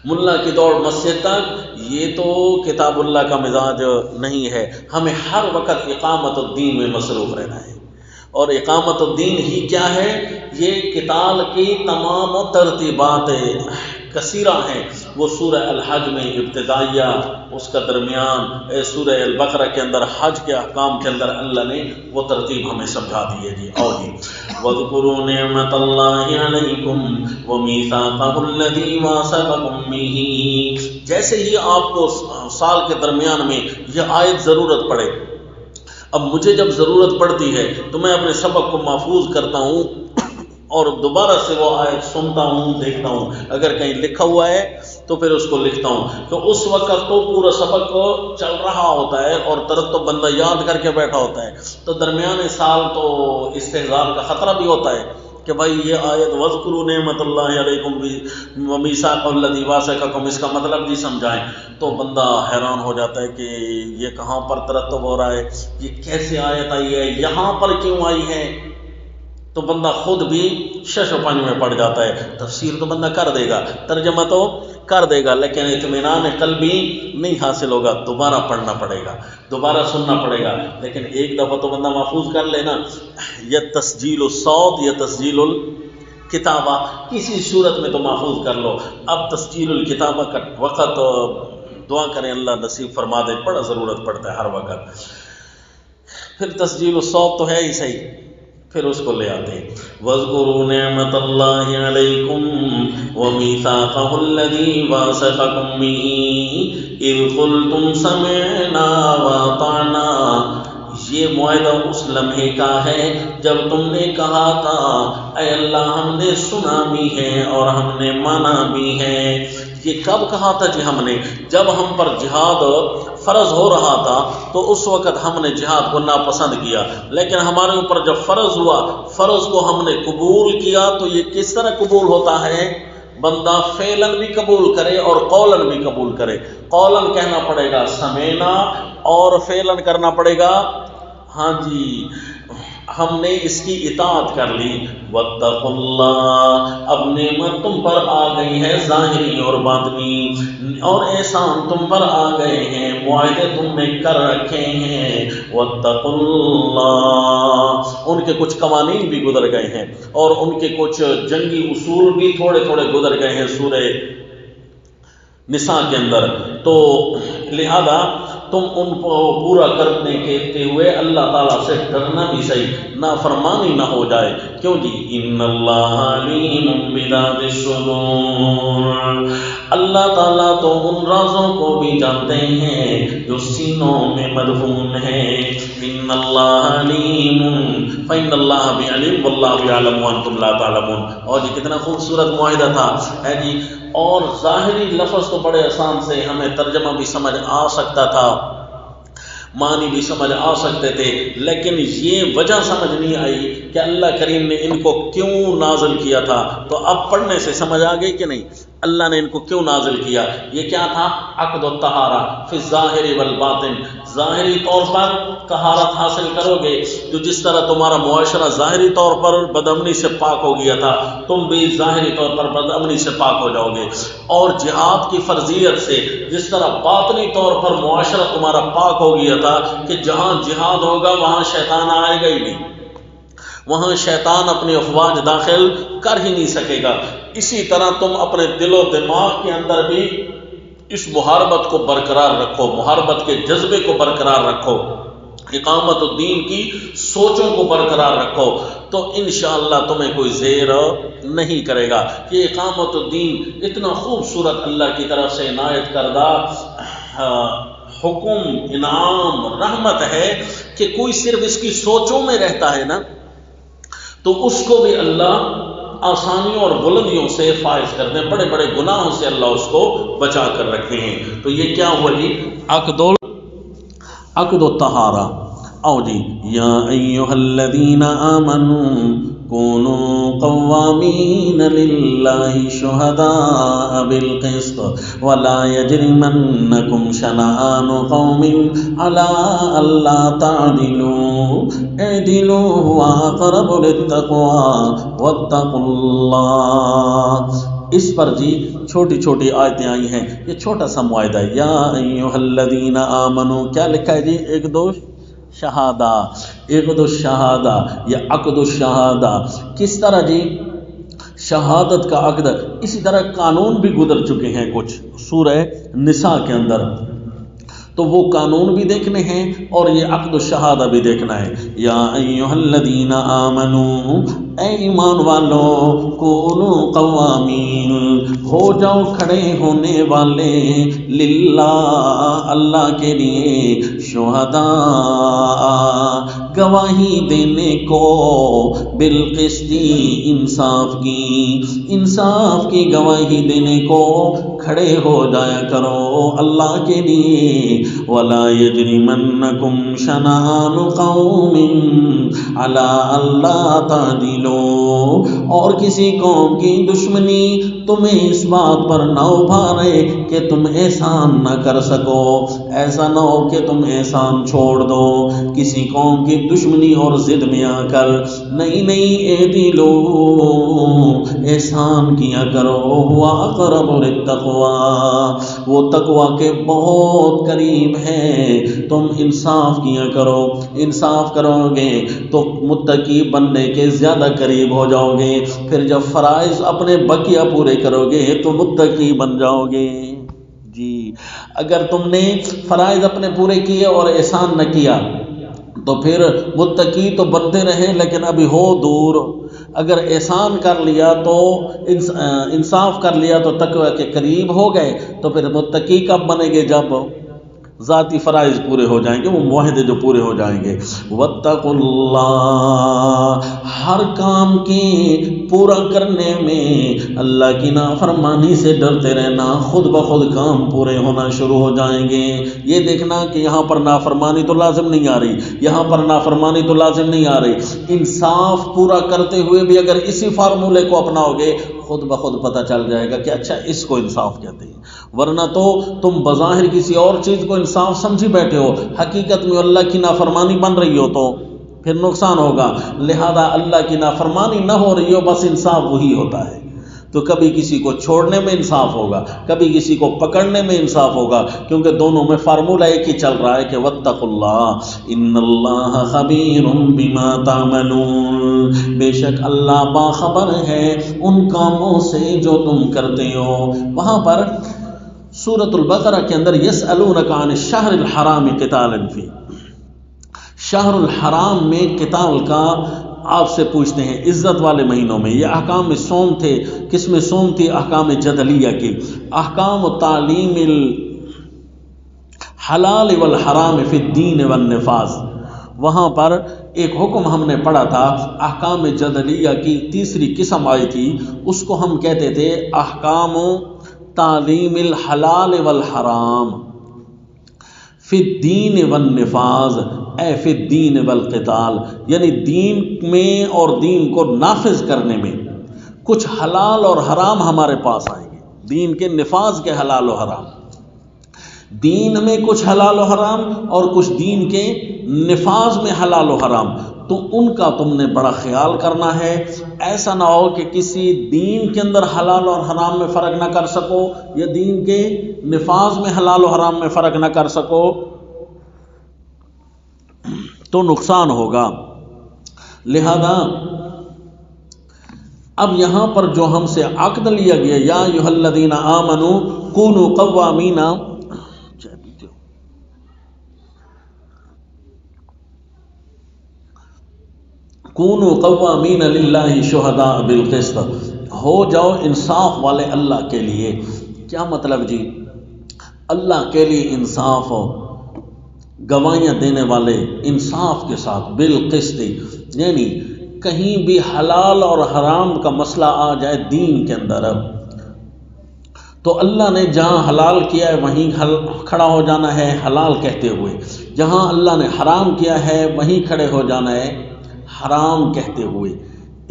A: ملا کی دوڑ مسجد تک، یہ تو کتاب اللہ کا مزاج نہیں ہے، ہمیں ہر وقت اقامت الدین میں مصروف رہنا ہے، اور اقامت الدین ہی کیا ہے؟ یہ قتال کی تمام ترتیبات کثیرہ ہیں، وہ سورہ الحج میں ابتدائیہ، اس کا درمیان سورہ البقرہ کے اندر حج کے احکام کے اندر اللہ نے وہ ترتیب ہمیں سمجھا دی ہے جی۔ اور جی وَاذْكُرُوا نِعْمَتَ اللَّهِ عَلَيْكُمْ وَمِيثَاقَهُ الَّذِي وَاثَقَكُم بِهِ، جیسے ہی آپ کو سال کے درمیان میں یہ آیت ضرورت پڑے، اب مجھے جب ضرورت پڑتی ہے تو میں اپنے سبق کو محفوظ کرتا ہوں اور دوبارہ سے وہ آیت سنتا ہوں، دیکھتا ہوں، اگر کہیں لکھا ہوا ہے تو پھر اس کو لکھتا ہوں، تو اس وقت تو پورا سبق چل رہا ہوتا ہے اور ترتب بندہ یاد کر کے بیٹھا ہوتا ہے، تو درمیان سال تو استحضار کا خطرہ بھی ہوتا ہے کہ بھائی یہ آیت وَاذْكُرُوا نِعْمَتَ اللَّهِ عَلَيْكُمْ وَمِيثَاقَهُ الَّذِي وَاثَقَكُم، اس کا مطلب جی سمجھائیں، تو بندہ حیران ہو جاتا ہے کہ یہ کہاں پر ترتب ہو رہا ہے، یہ کیسے آیت آئی ہے، یہاں پر کیوں آئی ہے، تو بندہ خود بھی شش و پنج میں پڑ جاتا ہے۔ تفسیر تو بندہ کر دے گا، ترجمہ تو کر دے گا، لیکن اطمینان قلبی نہیں حاصل ہوگا، دوبارہ پڑھنا پڑے گا، دوبارہ سننا پڑے گا، لیکن ایک دفعہ تو بندہ محفوظ کر لینا، یا تسجیل الصوت یا تسجیل الکتابہ، کسی صورت میں تو محفوظ کر لو۔ اب تسجیل الکتابہ کا وقت دعا کریں اللہ نصیب فرما دے، بڑا ضرورت پڑتا ہے ہر وقت، پھر تسجیل الصوت تو ہے ہی صحیح، پھر اس کو لے آتے ہیں وَاذْكُرُوا نِعْمَتَ اللَّهِ عَلَيْكُمْ وَمِيثَاقَهُ الَّذِي وَاثَقَكُم بِهِ إِذْ قُلْتُمْ سَمِعْنَا وَأَطَعْنَا، یہ معاہدہ اس لمحے کا ہے جب تم نے کہا تھا اے اللہ ہم نے سنا بھی ہے اور ہم نے مانا بھی ہے۔ یہ کب کہا تھا جی؟ ہم نے جب ہم پر جہاد فرض ہو رہا تھا تو اس وقت ہم نے جہاد کو ناپسند کیا، لیکن ہمارے اوپر جب فرض ہوا، فرض کو ہم نے قبول کیا، تو یہ کس طرح قبول ہوتا ہے؟ بندہ فعلاً بھی قبول کرے اور قولاً بھی قبول کرے، قولاً کہنا پڑے گا سمینا، اور فعلاً کرنا پڑے گا ہاں جی ہم نے اس کی اطاعت کر لی۔ واتقوا اللہ، اب نعمت تم پر آ گئی ہے ظاہری اور باطنی، اور احسان تم پر آ گئے ہیں، معاہدے تم نے کر رکھے ہیں۔ واتقوا اللہ، ان کے کچھ قوانین بھی گزر گئے ہیں اور ان کے کچھ جنگی اصول بھی تھوڑے تھوڑے گزر گئے ہیں۔ سورہ نساء کے اندر، تو لہذا تم ان کو پورا کرنے کے ہوئے اللہ تعالیٰ سے ڈرنا بھی صحیح، نافرمانی نہ ہو جائے۔ کیوں جی؟ ان اللہ علیم بذات الصدور، اللہ تعالیٰ تو ان رازوں کو بھی جانتے ہیں جو سینوں میں مدفون ہیں۔ ان اللہ علیم فإن اللہ بعلیم واللہ یعلم وانتم لا تعلمون۔ اور یہ کتنا خوبصورت معاہدہ تھا ہے جی۔ اور ظاہری لفظ تو بڑے آسان سے ہمیں ترجمہ بھی سمجھ آ سکتا تھا، معنی بھی سمجھ آ سکتے تھے، لیکن یہ وجہ سمجھ نہیں آئی کہ اللہ کریم نے ان کو کیوں نازل کیا تھا۔ تو اب پڑھنے سے سمجھ آ گئی کہ نہیں اللہ نے ان کو کیوں نازل کیا؟ یہ کیا تھا؟ عقد الطہارہ فی الظاہر والباطن، ظاہری طور پر طہارت حاصل کرو گے تو جس طرح تمہارا معاشرہ ظاہری طور پر بدامنی سے پاک ہو گیا تھا، تم بھی ظاہری طور پر بدامنی سے پاک ہو جاؤ گے۔ اور جہاد کی فرضیت سے جس طرح باطنی طور پر معاشرہ تمہارا پاک ہو گیا تھا کہ جہاں جہاد ہوگا وہاں شیطان آئے گا ہی نہیں، وہاں شیطان اپنی افواج داخل کر ہی نہیں سکے گا۔ اسی طرح تم اپنے دل و دماغ کے اندر بھی اس محاربت کو برقرار رکھو، محاربت کے جذبے کو برقرار رکھو، اقامت الدین کی سوچوں کو برقرار رکھو، تو انشاءاللہ تمہیں کوئی زیر نہیں کرے گا۔ یہ اقامت الدین اتنا خوبصورت اللہ کی طرف سے عنایت کردہ حکم، انعام، رحمت ہے کہ کوئی صرف اس کی سوچوں میں رہتا ہے نا تو اس کو بھی اللہ آسانیوں اور بلندیوں سے فائز کر دیں، بڑے بڑے گناہوں سے اللہ اس کو بچا کر رکھتے ہیں۔ تو یہ کیا ہوا جی؟ عقد الطہارہ۔ او جی، یا ایھا الذین آمنوا کونوا قوامین للہ شہداء بالقسط ولا یجرمنکم شنآن قوم علی الا تعدلوا اعدلوا هو اقرب للتقوی واتقوا اللہ۔ اس پر جی چھوٹی چھوٹی آیتیں آئی ہیں، یہ چھوٹا سا معاہدہ ہے۔ یا ایھا الذین آمنوا، کیا لکھا ہے جی؟ ایک دو شہادہ، عقد الشہادہ یا عقد الشہادہ۔ کس طرح جی؟ شہادت کا عقد، اسی طرح قانون بھی گزر چکے ہیں کچھ سورہ نساء کے اندر، تو وہ قانون بھی دیکھنے ہیں اور یہ عقد الشہادہ بھی دیکھنا ہے۔ یا ایھا الذین آمنوا، اے ایمان والو، کونوا قوامین، ہو جاؤ کھڑے ہونے والے، للہ، اللہ کے لیے، شہداء، گواہی دینے کو، بالقسط، انصاف کی، انصاف کی گواہی دینے کو کھڑے ہو جایا کرو اللہ کے لیے۔ ولا یجرمنکم شنآن قوم علی الا تعدلوا، اور کسی قوم کی دشمنی تمہیں اس بات پر نہ ابھارے کہ تم احسان نہ کر سکو، ایسا نہ ہو کہ تم احسان چھوڑ دو کسی قوم کی دشمنی اور ضد میں آ کر، نہیں اعدلوا، احسان کیا کرو، ہوا اقرب للتقوی، وہ تقوی کے بہت قریب ہے، تم انصاف کیا کرو، انصاف کرو گے تو متقی بننے کے زیادہ قریب ہو جاؤ گے، پھر جب فرائض اپنے بقیہ پورے کرو گے تو متقی بن جاؤ گے جی۔ اگر تم نے فرائض اپنے پورے کیے اور احسان نہ کیا تو پھر متقی تو بنتے رہے لیکن ابھی ہو دور، اگر احسان کر لیا تو انصاف کر لیا تو تقوی کے قریب ہو گئے، تو پھر متقی کب بنیں گے؟ جب ذاتی فرائض پورے ہو جائیں گے، وہ معاہدے جو پورے ہو جائیں گے۔ واتقوا اللہ، ہر کام کے پورا کرنے میں اللہ کی نافرمانی سے ڈرتے رہنا، خود بخود کام پورے ہونا شروع ہو جائیں گے۔ یہ دیکھنا کہ یہاں پر نافرمانی تو لازم نہیں آ رہی، یہاں پر نافرمانی تو لازم نہیں آ رہی، انصاف پورا کرتے ہوئے بھی اگر اسی فارمولے کو اپناؤ گے خود بخود پتہ چل جائے گا کہ اچھا اس کو انصاف کہتے ہیں، ورنہ تو تم بظاہر کسی اور چیز کو انصاف سمجھی بیٹھے ہو، حقیقت میں اللہ کی نافرمانی بن رہی ہو تو پھر نقصان ہوگا۔ لہذا اللہ کی نافرمانی نہ ہو رہی ہو، بس انصاف وہی ہوتا ہے، تو کبھی کسی کو چھوڑنے میں انصاف ہوگا، کبھی کسی کو پکڑنے میں انصاف ہوگا، کیونکہ دونوں میں فارمولہ ایک ہی چل رہا ہے کہ واتقوا اللہ ان اللہ خبیر بما تعملون، بے شک اللہ باخبر ہے ان کاموں سے جو تم کرتے ہو۔ وہاں پر سورۃ البقرہ کے اندر یسألونک عن الشہر الحرام قتال فی، شہر الحرام میں قتال کا آپ سے پوچھتے ہیں، عزت والے مہینوں میں۔ یہ احکام میں صوم تھے، کس میں صوم تھی؟ احکام جدلیہ کی، احکام و تعلیم الحلال والحرام فی الدین والنفاذ۔ وہاں پر ایک حکم ہم نے پڑھا تھا، احکام جدلیہ کی تیسری قسم آئی تھی، اس کو ہم کہتے تھے احکام و تعلیم الحلال والحرام فی الدین والنفاذ، اے فی الدین والقتال، یعنی دین میں اور دین کو نافذ کرنے میں کچھ حلال اور حرام ہمارے پاس آئیں گے، دین کے نفاذ کے حلال و حرام، دین میں کچھ حلال و حرام اور کچھ دین کے نفاذ میں حلال و حرام، تو ان کا تم نے بڑا خیال کرنا ہے۔ ایسا نہ ہو کہ کسی دین کے اندر حلال اور حرام میں فرق نہ کر سکو، یا دین کے نفاذ میں حلال و حرام میں فرق نہ کر سکو، تو نقصان ہوگا۔ لہذا اب یہاں پر جو ہم سے عقد لیا گیا، یا ایھا الذین آمنوا کونوا قوامین، کونوا قوامین للہ شہداء بالقسط، ہو جاؤ انصاف والے اللہ کے لیے۔ کیا مطلب جی؟ اللہ کے لیے انصاف، گواہیاں دینے والے انصاف کے ساتھ، بالقسط، یعنی کہیں بھی حلال اور حرام کا مسئلہ آ جائے دین کے اندر، تو اللہ نے جہاں حلال کیا ہے وہیں کھڑا ہو جانا ہے حلال کہتے ہوئے، جہاں اللہ نے حرام کیا ہے وہیں کھڑے ہو جانا ہے حرام کہتے ہوئے۔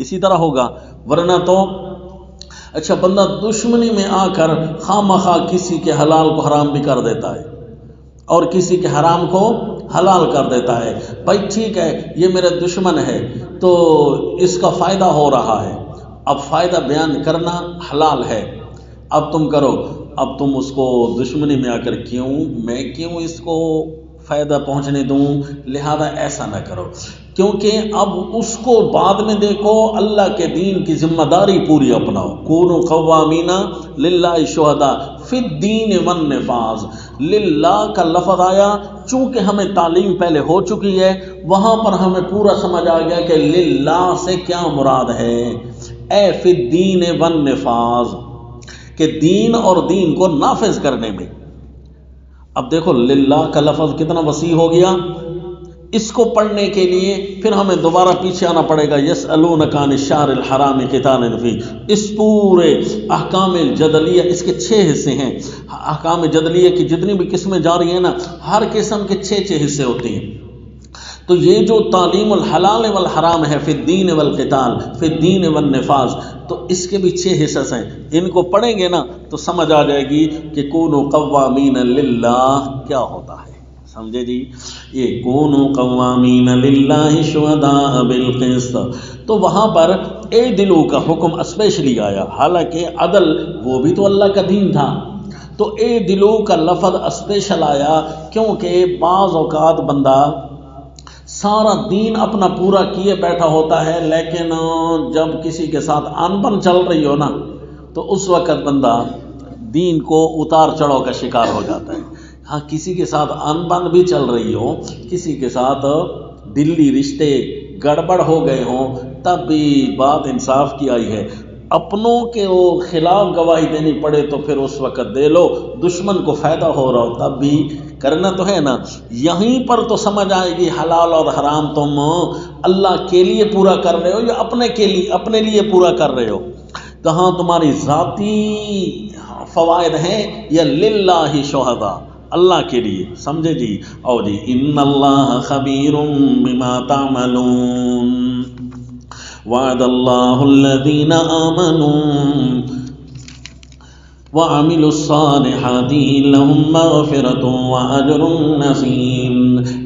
A: اسی طرح ہوگا، ورنہ تو اچھا بندہ دشمنی میں آ کر خواہ مخواہ کسی کے حلال کو حرام بھی کر دیتا ہے اور کسی کے حرام کو حلال کر دیتا ہے، بھائی ٹھیک ہے یہ میرا دشمن ہے تو اس کا فائدہ ہو رہا ہے، اب فائدہ بیان کرنا حلال ہے، اب تم کرو، اب تم اس کو دشمنی میں آ کر میں کیوں اس کو فائدہ پہنچنے دوں، لہذا ایسا نہ کرو، کیونکہ اب اس کو بعد میں دیکھو، اللہ کے دین کی ذمہ داری پوری اپناؤ۔ کونوا قوامین للہ شہداء فی الدین والنفاذ، للہ کا لفظ آیا چونکہ ہمیں تعلیم پہلے ہو چکی ہے، وہاں پر ہمیں پورا سمجھ آ گیا کہ للہ سے کیا مراد ہے، اے فی الدین والنفاذ، کہ دین اور دین کو نافذ کرنے میں۔ اب دیکھو للہ کا لفظ کتنا وسیع ہو گیا، اس کو پڑھنے کے لیے پھر ہمیں دوبارہ پیچھے آنا پڑے گا، یسألونک عن الشہر الحرام قتال فی، اس پورے احکام جدلیہ، اس کے 6 حصے ہیں، احکام جدلیہ کی جتنی بھی قسمیں جاری ہیں نا، ہر قسم کے 6 حصے ہوتے ہیں، تو یہ جو تعلیم الحلال والحرام ہے فی الدین والقتال فی الدین والنفاذ، تو اس کے بھی 6 حصص ہیں، ان کو پڑھیں گے نا تو سمجھ آ جائے گی کہ کونوا قوامین للہ کیا ہوتا ہے، سمجھے جی؟ یہ کونوا قوامین للہ شہداء بالقسط، تو وہاں پر اعدلوا کا حکم اسپیشلی آیا، حالانکہ عدل وہ بھی تو اللہ کا دین تھا، تو اعدلوا کا لفظ اسپیشل آیا کیونکہ بعض اوقات بندہ سارا دین اپنا پورا کیے بیٹھا ہوتا ہے، لیکن جب کسی کے ساتھ ان بن چل رہی ہو نا تو اس وقت بندہ دین کو اتار چڑھاؤ کا شکار ہو جاتا ہے۔ ہاں کسی کے ساتھ ان بن بھی چل رہی ہو، کسی کے ساتھ دلی رشتے گڑبڑ ہو گئے ہوں، تب بھی بات انصاف کی آئی ہے، اپنوں کے خلاف گواہی دینی پڑے تو پھر اس وقت دے لو، دشمن کو فائدہ ہو رہا ہو تب بھی کرنا تو ہے نا۔ یہیں پر تو سمجھ آئے گی حلال اور حرام تم اللہ کے لیے پورا کر رہے ہو یا اپنے لیے پورا کر رہے ہو، کہاں تمہاری ذاتی فوائد ہیں یا للہ شہداء، اللہ کے لیے، سمجھے جی؟ او جی ان اللہ خبیر بما تعملون وعد اللہ الذین آمنوا وعملوا الصالحات لهم مغفرة واجر عظیم۔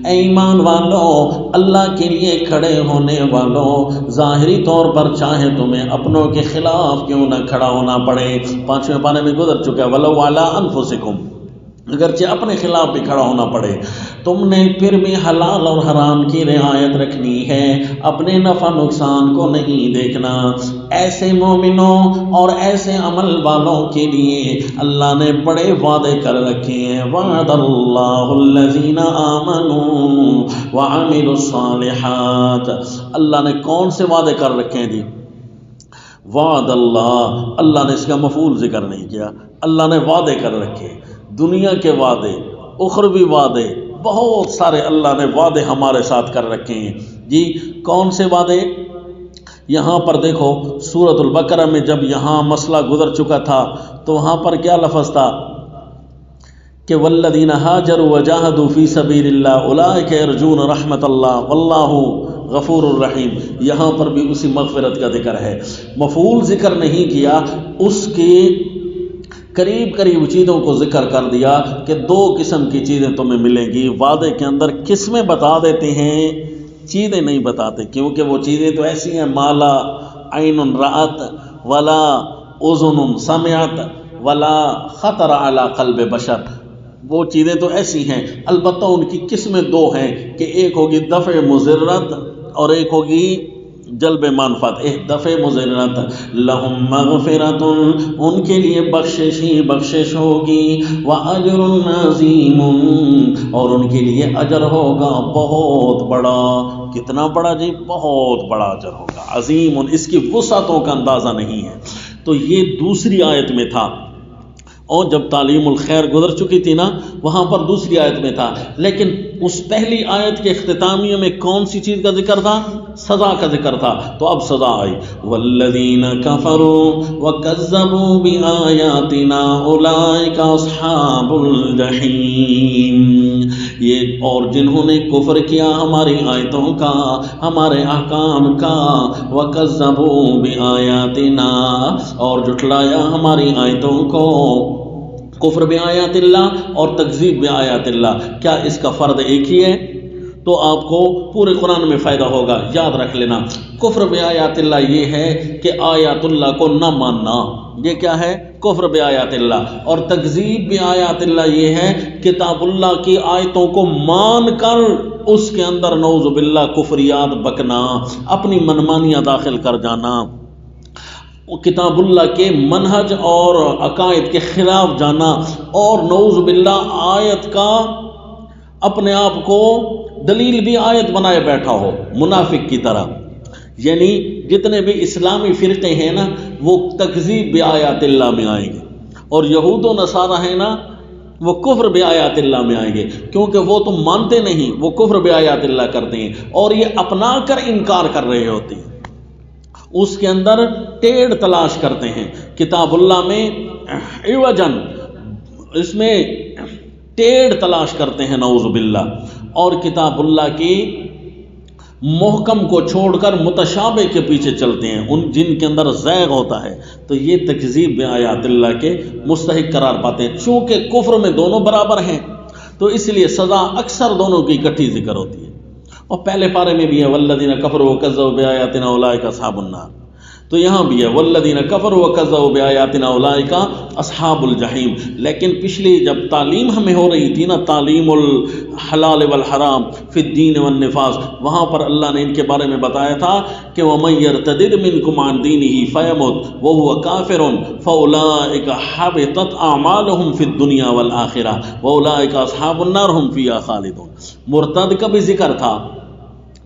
A: اے ایمان والو، اللہ کے لیے کھڑے ہونے والوں، ظاہری طور پر چاہے تمہیں اپنوں کے خلاف کیوں نہ کھڑا ہونا پڑے، 5ویں پارے میں گزر چکا ہے، ولو علی انفسکم، اگرچہ اپنے خلاف بھی کھڑا ہونا پڑے، تم نے پھر بھی حلال اور حرام کی رعایت رکھنی ہے، اپنے نفع نقصان کو نہیں دیکھنا۔ ایسے مومنوں اور ایسے عمل والوں کے لیے اللہ نے بڑے وعدے کر رکھے ہیں۔ وعد اللہ الذین آمنوا وعملوا الصالحات، اللہ نے کون سے وعدے کر رکھے ہیں جی؟ وعد اللہ نے اس کا مفعول ذکر نہیں کیا، اللہ نے وعدے کر رکھے، دنیا کے وعدے، اخروی وعدے، بہت سارے اللہ نے وعدے ہمارے ساتھ کر رکھے ہیں جی۔ کون سے وعدے؟ یہاں پر دیکھو سورۃ البقرہ میں جب یہاں مسئلہ گزر چکا تھا تو وہاں پر کیا لفظ تھا کہ والذین ہاجروا وجاہدوا فی سبیل اللہ اولئک یرجون رحمت اللہ واللہ غفور الرحیم۔ یہاں پر بھی اسی مغفرت کا ذکر ہے، مفعول ذکر نہیں کیا، اس کے قریب چیزوں کو ذکر کر دیا کہ دو قسم کی چیزیں تمہیں ملیں گی۔ وعدے کے اندر قسمیں بتا دیتے ہیں، چیزیں نہیں بتاتے، کیونکہ وہ چیزیں تو ایسی ہیں مالا عین رأت ولا اذن سمعت ولا خطر علی قلب بشر، وہ چیزیں تو ایسی ہیں، البتہ ان کی قسمیں دو ہیں کہ ایک ہوگی دفع مضرت اور ایک ہوگی جلب منفعت۔ ایک دفع مضرت، لہم مغفرۃ، ان کے لیے بخشش ہی بخشش ہوگی، واجر عظیم، اور ان کے لیے اجر ہوگا بہت بڑا۔ کتنا بڑا جی؟ بہت بڑا اجر ہوگا، عظیم، اس کی وسعتوں کا اندازہ نہیں ہے۔ تو یہ دوسری آیت میں تھا، اور جب تعلیم الخیر گزر چکی تھی نا وہاں پر دوسری آیت میں تھا، لیکن اس پہلی آیت کے اختتامیہ میں کون سی چیز کا ذکر تھا؟ سزا کا ذکر تھا، تو اب سزا آئی۔ والذین کفروا وکذبوا بآیاتنا اولئک اصحاب الجحیم، یہ اور جنہوں نے کفر کیا ہماری آیتوں کا، ہمارے احکام کا، وکذبوا بآیاتنا، اور جھٹلایا ہماری آیتوں کو، کفر بآیات اللہ اور تکذیب بآیات اللہ، کیا اس کا فرد ایک ہی ہے؟ تو آپ کو پورے قرآن میں فائدہ ہوگا، یاد رکھ لینا۔ کفر بآیات اللہ یہ ہے کہ آیات اللہ کو نہ ماننا، یہ کیا ہے؟ کفر بآیات اللہ۔ اور تکذیب بآیات اللہ یہ ہے کتاب اللہ کی آیتوں کو مان کر اس کے اندر نعوذ باللہ کفریات بکنا، اپنی منمانیاں داخل کر جانا، کتاب اللہ کے منہج اور عقائد کے خلاف جانا، اور نعوذ باللہ آیت کا اپنے آپ کو دلیل بھی آیت بنائے بیٹھا ہو، منافق کی طرح۔ یعنی جتنے بھی اسلامی فرقے ہیں نا وہ تکذیب بآیات اللہ میں آئیں گے، اور یہود و نصارہ ہیں نا وہ کفر بآیات اللہ میں آئیں گے، کیونکہ وہ تو مانتے نہیں، وہ کفر بآیات اللہ کرتے ہیں، اور یہ اپنا کر انکار کر رہے ہوتے ہیں، اس کے اندر ٹیڑھ تلاش کرتے ہیں۔ کتاب اللہ میں عوجن، اس میں ٹیڑھ تلاش کرتے ہیں نعوذ باللہ، اور کتاب اللہ کی محکم کو چھوڑ کر متشابہ کے پیچھے چلتے ہیں، ان جن کے اندر زیغ ہوتا ہے، تو یہ تکذیب بآیات اللہ کے مستحق قرار پاتے ہیں۔ چونکہ کفر میں دونوں برابر ہیں تو اس لیے سزا اکثر دونوں کی اکٹھی ذکر ہوتی ہے، اور پہلے پارے میں بھی ہے والذین کفروا وکذبوا بآیاتنا اولئک اصحاب النار، تو یہاں بھی ہے والذین کفروا وکذبوا بآیاتنا اولئک اصحاب الجحیم۔ لیکن پچھلی جب تعلیم ہمیں ہو رہی تھی نا، تعلیم الحلال والحرام فی الدین والنفاس، وہاں پر اللہ نے ان کے بارے میں بتایا تھا کہ وَمَن يَرْتَدِدْ مِنْكُمْ عَنْ دِينِهِ فَيَمُتْ وَهُوَ كَافِرٌ فَأُولَئِكَ حَبِطَتْ أَعْمَالُهُمْ فِي الدُّنْيَا وَالْآخِرَةِ وَأُولَئِكَ أَصْحَابُ النَّارِ هُمْ فِيهَا خَالِدُونَ۔ مرتد کا بھی ذکر تھا،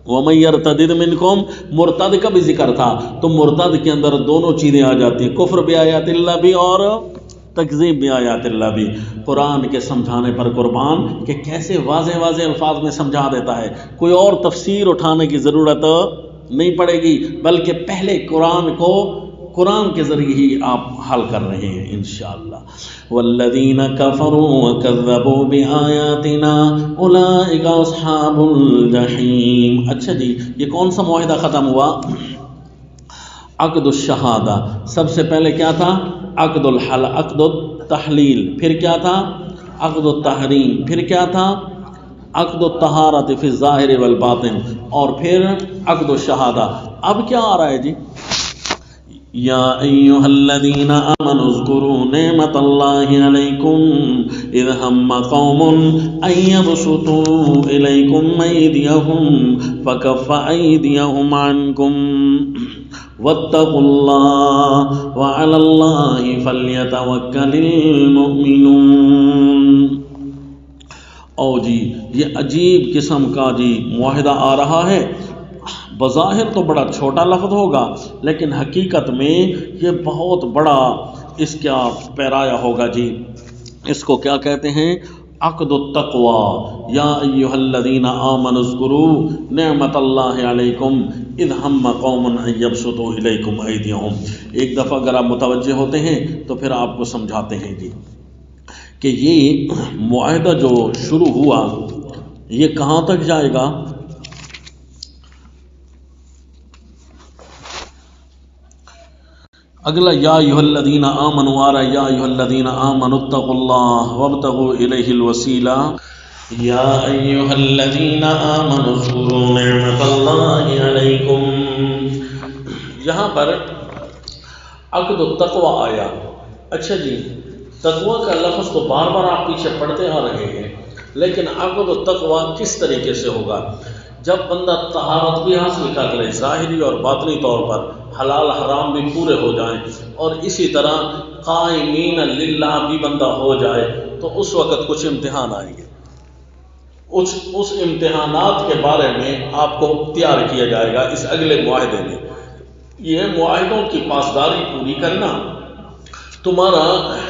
A: وَمَن يَرْتَدِدْ مِنْكُمْ، مرتد کا بھی ذکر تھا، تو مرتد کے اندر دونوں چیزیں آ جاتی ہیں، کفر بآیات اللہ بھی اور تکذیب بآیات اللہ بھی۔ قرآن کے سمجھانے پر قربان کہ کیسے واضح الفاظ میں سمجھا دیتا ہے، کوئی اور تفسیر اٹھانے کی ضرورت نہیں پڑے گی، بلکہ پہلے قرآن کو قرآن کے ذریعے ہی آپ حل کر رہے ہیں انشاءاللہ۔ والذین کفروا وکذبوا بآیاتنا اولئک اصحاب الجحیم۔ اچھا جی، یہ کون سا معاہدہ ختم ہوا؟ عقد الشہادہ۔ سب سے پہلے کیا تھا؟ عقد التحلیل، پھر کیا تھا؟ عقد التحریم، پھر کیا تھا؟ عقد الطہارۃ فی الظاہر والباطن، اور پھر عقد الشہادہ۔ اب کیا آ رہا ہے جی؟ یا ایھا الذین آمنوا اذکروا نعمت اللہ علیکم اذ ہم قوم ان یبسطوا الیکم ایدیہم فکف ایدیہم عنکم واتقوا اللہ وعلی اللہ فلیتوکل المؤمنون۔ او جی یہ عجیب قسم کا جی معاہدہ آ رہا ہے، بظاہر تو بڑا چھوٹا لفظ ہوگا لیکن حقیقت میں یہ بہت بڑا اس کا پیرایا ہوگا جی۔ اس کو کیا کہتے ہیں؟ عقد التقوی۔ یا ایھا الذین آمنوا اذکروا نعمت اللہ علیکم اذ ہم قوم ان یبسطوا الیکم ایدیہم۔ ایک دفعہ اگر آپ متوجہ ہوتے ہیں تو پھر آپ کو سمجھاتے ہیں جی کہ یہ معاہدہ جو شروع ہوا یہ کہاں تک جائے گا؟ اگلا یا ایھا الذین آمنوا آ رہا ہے، یا ایھا الذین آمنوا اتقوا اللہ وابتغوا الیہ الوسیلہ۔ یا ایھا الذین آمنوا اذکروا نعمت اللہ علیکم، یہاں پر عقد التقوی آیا۔ اچھا جی، تقوی کا لفظ تو بار بار آپ پیچھے پڑھتے آ رہے ہیں، لیکن عقد التقوی کس طریقے سے ہوگا؟ جب بندہ طہارت بھی حاصل کر لے، ظاہری اور باطنی طور پر حلال حرام بھی پورے ہو جائیں، اور اسی طرح قائمین للہ بھی بندہ ہو جائے، تو اس وقت کچھ امتحان آئیں گے۔ اس امتحانات کے بارے میں آپ کو تیار کیا جائے گا اس اگلے معاہدے میں۔ یہ معاہدوں کی پاسداری پوری کرنا، تمہارا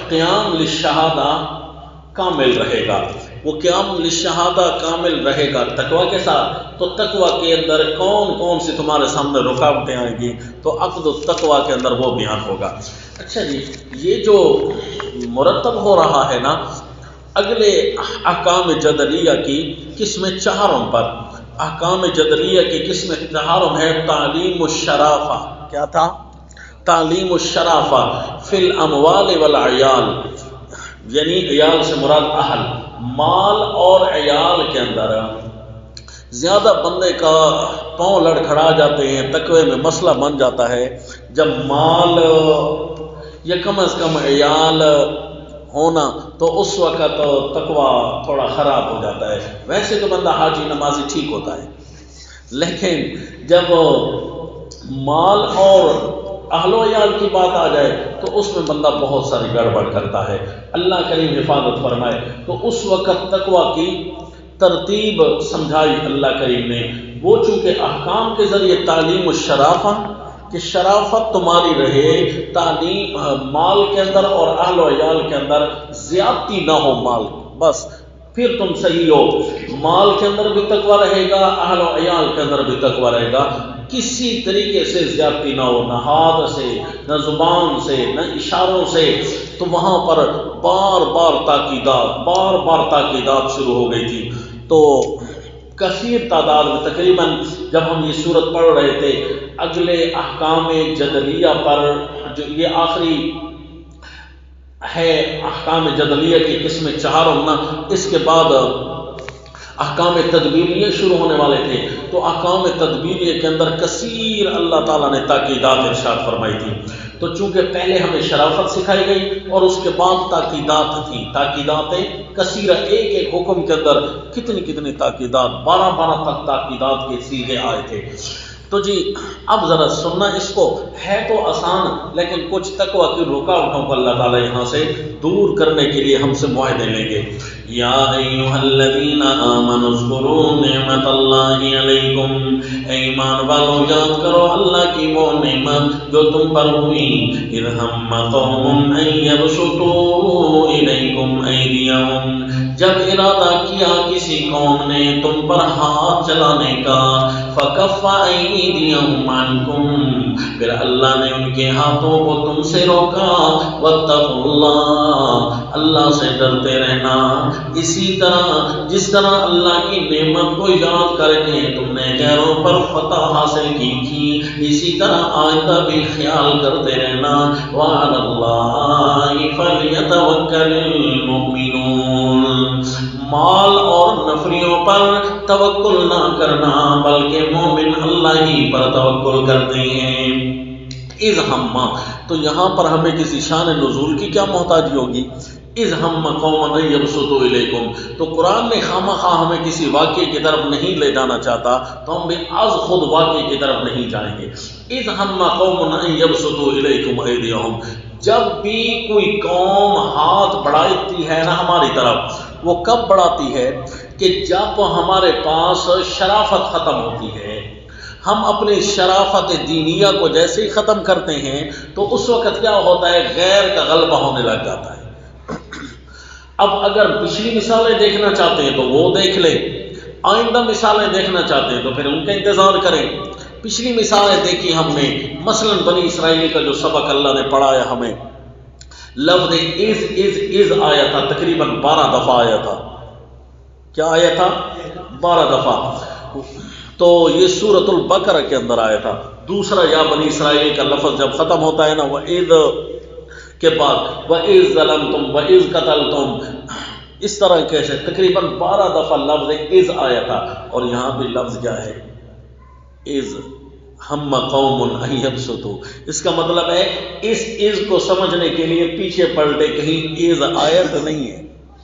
A: قیام للشہادہ کامل رہے گا۔ وہ قیام للشہادہ کامل رہے گا تقوی کے ساتھ، تو تقوی کے اندر کون کون سی تمہارے سامنے رکاوٹیں آئیں گی، تو عقد التقوی کے اندر وہ بیان ہوگا۔ اچھا جی، یہ جو مرتب ہو رہا ہے نا اگلے احکام جدلیہ کی قسم چہارم پر، احکام جدلیہ کی قسم چہارم ہے تعلیم الشرافہ۔ کیا تھا؟ تعلیم الشرافہ فی الاموال والعیال، یعنی عیال سے مراد اہل، مال اور عیال کے اندر زیادہ بندے کا پاؤں لڑکھڑا جاتے ہیں، تقوی میں مسئلہ بن جاتا ہے جب مال یا کم از کم عیال ہونا، تو اس وقت تقوی تھوڑا خراب ہو جاتا ہے۔ ویسے تو بندہ حاجی نمازی ٹھیک ہوتا ہے، لیکن جب مال اور اہل و عیال کی بات آ جائے تو اس میں بندہ بہت ساری گڑبڑ کرتا ہے۔ اللہ کریم حفاظت فرمائے۔ تو اس وقت تقوی کی ترتیب سمجھائی اللہ کریم نے، وہ چونکہ احکام کے ذریعے تعلیم الشرافہ کہ شرافت تمہاری رہے، تعلیم مال کے اندر اور اہل و عیال کے اندر زیادتی نہ ہو، مال بس پھر تم صحیح ہو۔ مال کے اندر بھی تقوی رہے گا، اہل و عیال کے اندر بھی تقوی رہے گا، کسی طریقے سے زیادتی نہ ہو، نہ ہاتھ سے، نہ زبان سے، نہ اشاروں سے۔ تو وہاں پر بار بار تاکیدات شروع ہو گئی تھی۔ تو کثیر تعداد میں تقریباً جب ہم یہ صورت پڑھ رہے تھے اگلے احکام جدلیہ پر، جو یہ آخری ہے احکام جدلیہ کی قسم چہارم نا، اس کے بعد احکام تدبیریہ شروع ہونے والے تھے۔ تو احکام تدبیریہ کے اندر کثیر اللہ تعالیٰ نے تاکیدات ارشاد فرمائی تھی۔ تو چونکہ پہلے ہمیں شرافت سکھائی گئی اور اس کے بعد تاکیدات تھی، تاکیداتیں کثیرہ، ایک ایک حکم کے اندر کتنی تاکیدات، 12 تک تاکیدات کے سیغے آئے تھے۔ تو جی اب ذرا سننا، اس کو ہے تو آسان لیکن کچھ تقوی کی رکاوٹوں کو اللہ تعالیٰ یہاں سے دور کرنے کے لیے ہم سے معاہدے لیں گے۔ یا ایھا الذین آمنوا اذکروا نعمت اللہ علیکم، ایمان والو یاد کرو اللہ کی وہ نعمت جو تم پر ہوئی، اذ ہم قوم ان یبسطوا الیکم ایدیہم، جب ارادہ کیا کسی قوم نے تم پر ہاتھ چلانے کا، فکف ایدیہم عنکم، پھر اللہ نے ان کے ہاتھوں کو تم سے روکا، واتقوا اللہ، اللہ سے ڈرتے رہنا۔ اسی طرح جس طرح اللہ کی نعمت کو یاد کر کے تم نے غیروں پر فتح حاصل کی تھی، اسی طرح آئندہ بھی خیال کرتے رہنا۔ وعلی اللہ فلیتوکل المؤمنون، مال اور نفریوں پر توکل نہ کرنا بلکہ مومن اللہ ہی پر توکل کرتے ہیں۔ اذ ہم، تو یہاں پر ہمیں کسی شان نزول کی کیا محتاجی ہوگی؟ اذ ہم قوم ان یبسطوا الیکم، تو قرآن میں خواہ ہمیں کسی واقعے کی طرف نہیں لے جانا چاہتا تو ہم بھی از خود واقعے کی طرف نہیں جائیں گے۔ اذ ہم قوم ان یبسطوا الیکم ایدیہم، جب بھی کوئی قوم ہاتھ بڑھاتی ہے نا ہماری طرف، وہ کب بڑھاتی ہے؟ کہ جب ہمارے پاس شرافت ختم ہوتی ہے، ہم اپنی شرافت دینیہ کو جیسے ہی ختم کرتے ہیں تو اس وقت کیا ہوتا ہے؟ غیر کا غلبہ ہونے لگ جاتا ہے۔ اب اگر پچھلی مثالیں دیکھنا چاہتے ہیں تو وہ دیکھ لیں، آئندہ مثالیں دیکھنا چاہتے ہیں تو پھر ان کا انتظار کریں۔ پچھلی مثالیں دیکھی ہم نے، مثلا بنی اسرائیل کا جو سبق اللہ نے پڑھایا ہمیں، لفظ از آیا تھا، تقریباً 12 دفعہ آیا تھا۔ کیا آیا تھا؟ 12 دفعہ۔ تو یہ سورۃ البقرہ کے اندر آیا تھا۔ دوسرا یا بنی اسرائیل کا لفظ جب ختم ہوتا ہے نا، وَإِذْ کے بعد وَإِذْ ظَلَمْتُمْ وَإِذْ قَتَلْتُمْ، اس طرح کیسے تقریباً 12 دفعہ لفظ از آیا تھا، اور یہاں بھی لفظ کیا ہے؟ از ہم قوم ان یبسطوا۔ اس کا مطلب ہے اس کو سمجھنے کے لیے پیچھے پلٹے، کہیں از آیت نہیں ہے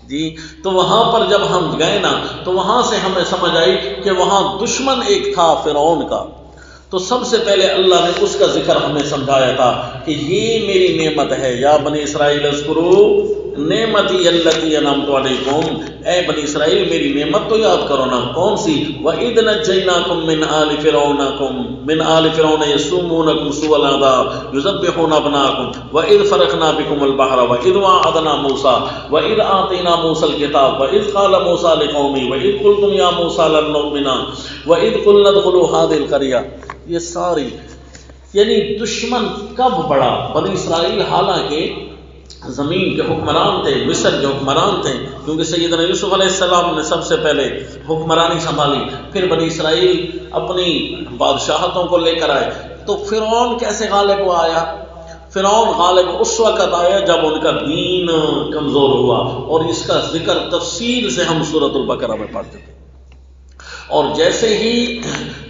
A: جی۔ تو وہاں پر جب ہم گئے نا تو وہاں سے ہمیں سمجھ آئی کہ وہاں دشمن ایک تھا فرعون کا، تو سب سے پہلے اللہ نے اس کا ذکر ہمیں سمجھایا تھا کہ یہ میری نعمت ہے، یا بنی اسرائیل اذکروا نعمتی التی انعمت علیکم، اے بنی اسرائیل میری نعمت تو یاد کرو نا، کون سی؟ وَإِذْ نَجَّيْنَاكُمْ مِنْ آلِ فِرْعَوْنَ يَسُومُونَكُمْ سُوءَ الْعَذَابِ يُذَبِّحُونَ أَبْنَاءَكُمْ وَإِذْ فَرَقْنَا بِكُمُ الْبَحْرَ وَإِذْ وَاعَدْنَا مُوسَىٰ وَإِذْ آتَيْنَا مُوسَى الْكِتَابَ وَإِذْ قَالَ مُوسَىٰ لِقَوْمِهِ وَإِذْ قُلْتُمْ يَا مُوسَىٰ لَن نُّؤْمِنَ وَإِذْ قُلْنَا ادْخُلُوا هَٰذِهِ الْقَرْيَةَ، یہ ساری یعنی دشمن کب بڑھا؟ بنی اسرائیل حالانکہ زمین کے حکمران تھے، مصر کے حکمران تھے، کیونکہ سیدنا یوسف علیہ السلام نے سب سے پہلے حکمرانی سنبھالی، پھر بنی اسرائیل اپنی بادشاہتوں کو لے کر آئے۔ تو فرعون کیسے غالب آیا؟ فرعون غالب اس وقت آیا جب ان کا دین کمزور ہوا، اور اس کا ذکر تفصیل سے ہم سورۃ البقرہ میں پڑھ چکے۔ اور جیسے ہی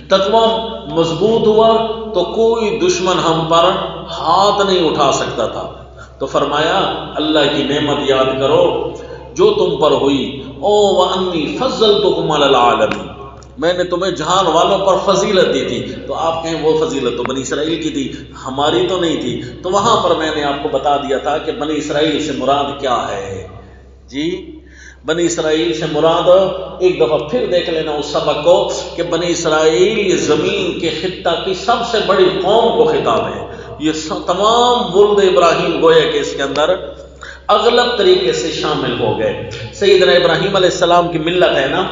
A: تقوی مضبوط ہوا تو کوئی دشمن ہم پر ہاتھ نہیں اٹھا سکتا تھا۔ تو فرمایا اللہ کی نعمت یاد کرو جو تم پر ہوئی، او وانی فضلتکم علی العالمین، میں نے تمہیں جہان والوں پر فضیلت دی تھی۔ تو آپ کہیں وہ فضیلت تو بنی اسرائیل کی تھی، ہماری تو نہیں تھی۔ تو وہاں پر میں نے آپ کو بتا دیا تھا کہ بنی اسرائیل سے مراد کیا ہے جی۔ بنی اسرائیل سے مراد ایک دفعہ پھر دیکھ لینا اس سبق کو کہ بنی اسرائیل یہ زمین کے خطہ کی سب سے بڑی قوم کو خطاب ہے۔ یہ تمام ولد ابراہیم گویا کہ اس کے اندر اغلب طریقے سے شامل ہو گئے۔ سیدنا ابراہیم علیہ السلام کی ملت ہے نا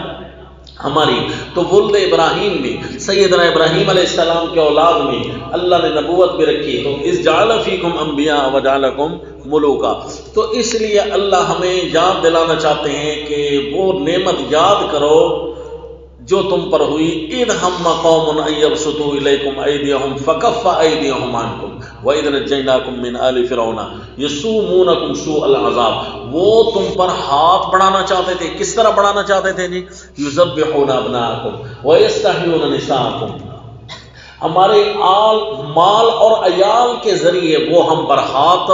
A: ہماری، تو ولد ابراہیم میں سیدنا ابراہیم علیہ السلام کے اولاد میں اللہ نے نبوت بھی رکھی، تو اذ جعل فیکم انبیاء وجعلکم ملوکا۔ تو اس لیے اللہ ہمیں یاد دلانا چاہتے ہیں کہ وہ نعمت یاد کرو جو تم پر ہوئی۔ اذ ہم قوم ان یبسطوا الیکم ایدیہم فکف ایدیہم عنکم وَإِذْ نَجَّيْنَاكُمْ مِنْ آلِ فِرْعَوْنَ يَسُومُونَكُمْ سُوءَ الْعَذَابِ، وہ تم پر ہاتھ بڑھانا چاہتے تھے۔ کس طرح بڑھانا چاہتے تھے جی؟ يُذَبِّحُونَ أَبْنَاءَكُمْ وَيَسْتَحْيُونَ نِسَاءَكُمْ، ہمارے مال اور عیال کے ذریعے وہ ہم پر ہاتھ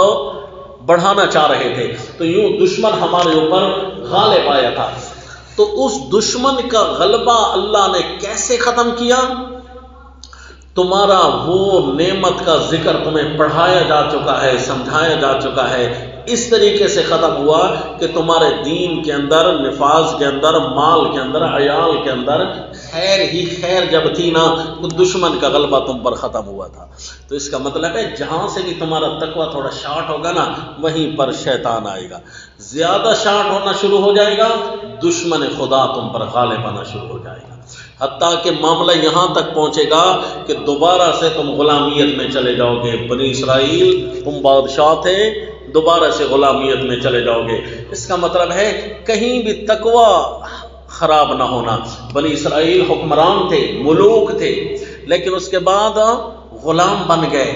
A: بڑھانا چاہ رہے تھے۔ تو یوں دشمن ہمارے اوپر غالب آیا تھا۔ تو اس دشمن کا غلبہ اللہ نے کیسے ختم کیا؟ تمہارا وہ نعمت کا ذکر تمہیں پڑھایا جا چکا ہے، سمجھایا جا چکا ہے، اس طریقے سے ختم ہوا کہ تمہارے دین کے اندر، نفاذ کے اندر، مال کے اندر، عیال کے اندر خیر ہی خیر جب تھی نا تو دشمن کا غلبہ تم پر ختم ہوا تھا۔ تو اس کا مطلب ہے جہاں سے بھی تمہارا تقویٰ تھوڑا شارٹ ہوگا نا وہیں پر شیطان آئے گا، زیادہ شارٹ ہونا شروع ہو جائے گا، دشمن خدا تم پر غالب آنا شروع ہو جائے گا، حتیٰ کہ معاملہ یہاں تک پہنچے گا کہ دوبارہ سے تم غلامیت میں چلے جاؤ گے۔ بنی اسرائیل تم بادشاہ تھے، دوبارہ سے غلامیت میں چلے جاؤ گے۔ اس کا مطلب ہے کہیں بھی تقویٰ خراب نہ ہونا۔ بنی اسرائیل حکمران تھے، ملوک تھے، لیکن اس کے بعد غلام بن گئے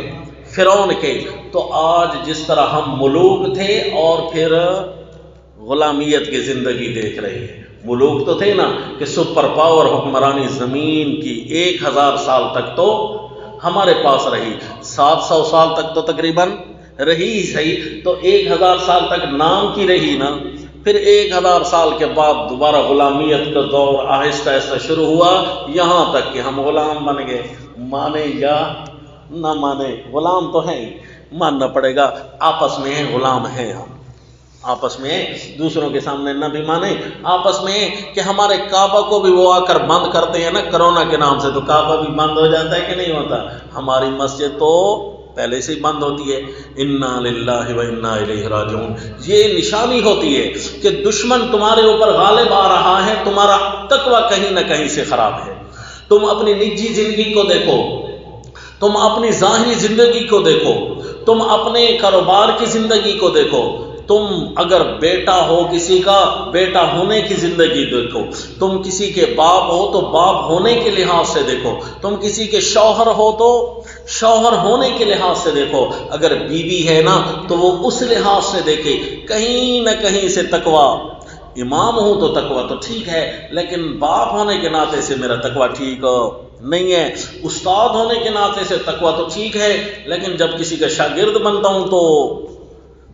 A: فرعون کے۔ تو آج جس طرح ہم ملوک تھے اور پھر غلامیت کی زندگی دیکھ رہے ہیں۔ ملوک تو تھے نا کہ سپر پاور حکمرانی زمین کی 1000 سال تک تو ہمارے پاس رہی 700 سال تک تو تقریباً رہی ہی صحیح، تو 1000 سال تک نام کی رہی نا، پھر 1000 سال کے بعد دوبارہ غلامیت کا دور آہستہ آہستہ شروع ہوا، یہاں تک کہ ہم غلام بن گئے، مانے یا نہ مانے غلام تو ہیں ہی، ماننا پڑے گا، آپس میں ہیں غلام ہیں، ہم آپس میں دوسروں کے سامنے نہ بھی مانے، آپس میں کہ ہمارے کعبہ کو بھی وہ آ کر بند کرتے ہیں نا کرونا کے نام سے، تو کعبہ بھی بند ہو جاتا ہے کہ نہیں ہوتا، ہماری مسجد تو پہلے سے ہی بند ہوتی ہے، انا للہ و انا الیہ راجعون۔ یہ نشانی ہوتی ہے کہ دشمن تمہارے اوپر غالب آ رہا ہے، تمہارا تقوی کہیں نہ کہیں سے خراب ہے۔ تم اپنی نجی زندگی کو دیکھو، تم اپنی ظاہری زندگی کو دیکھو، تم اپنے کاروبار کی زندگی کو دیکھو، تم اگر بیٹا ہو کسی کا، بیٹا ہونے کی زندگی دیکھو، تم کسی کے باپ ہو تو باپ ہونے کے لحاظ سے دیکھو، تم کسی کے شوہر ہو تو شوہر ہونے کے لحاظ سے دیکھو، اگر بیوی ہے نا تو وہ اس لحاظ سے دیکھے، کہیں نہ کہیں سے تقوی، امام ہوں تو تقوی تو ٹھیک ہے، لیکن باپ ہونے کے ناطے سے میرا تقوی ٹھیک نہیں ہے، استاد ہونے کے ناطے سے تقوی تو ٹھیک ہے، لیکن جب کسی کا شاگرد بنتا ہوں تو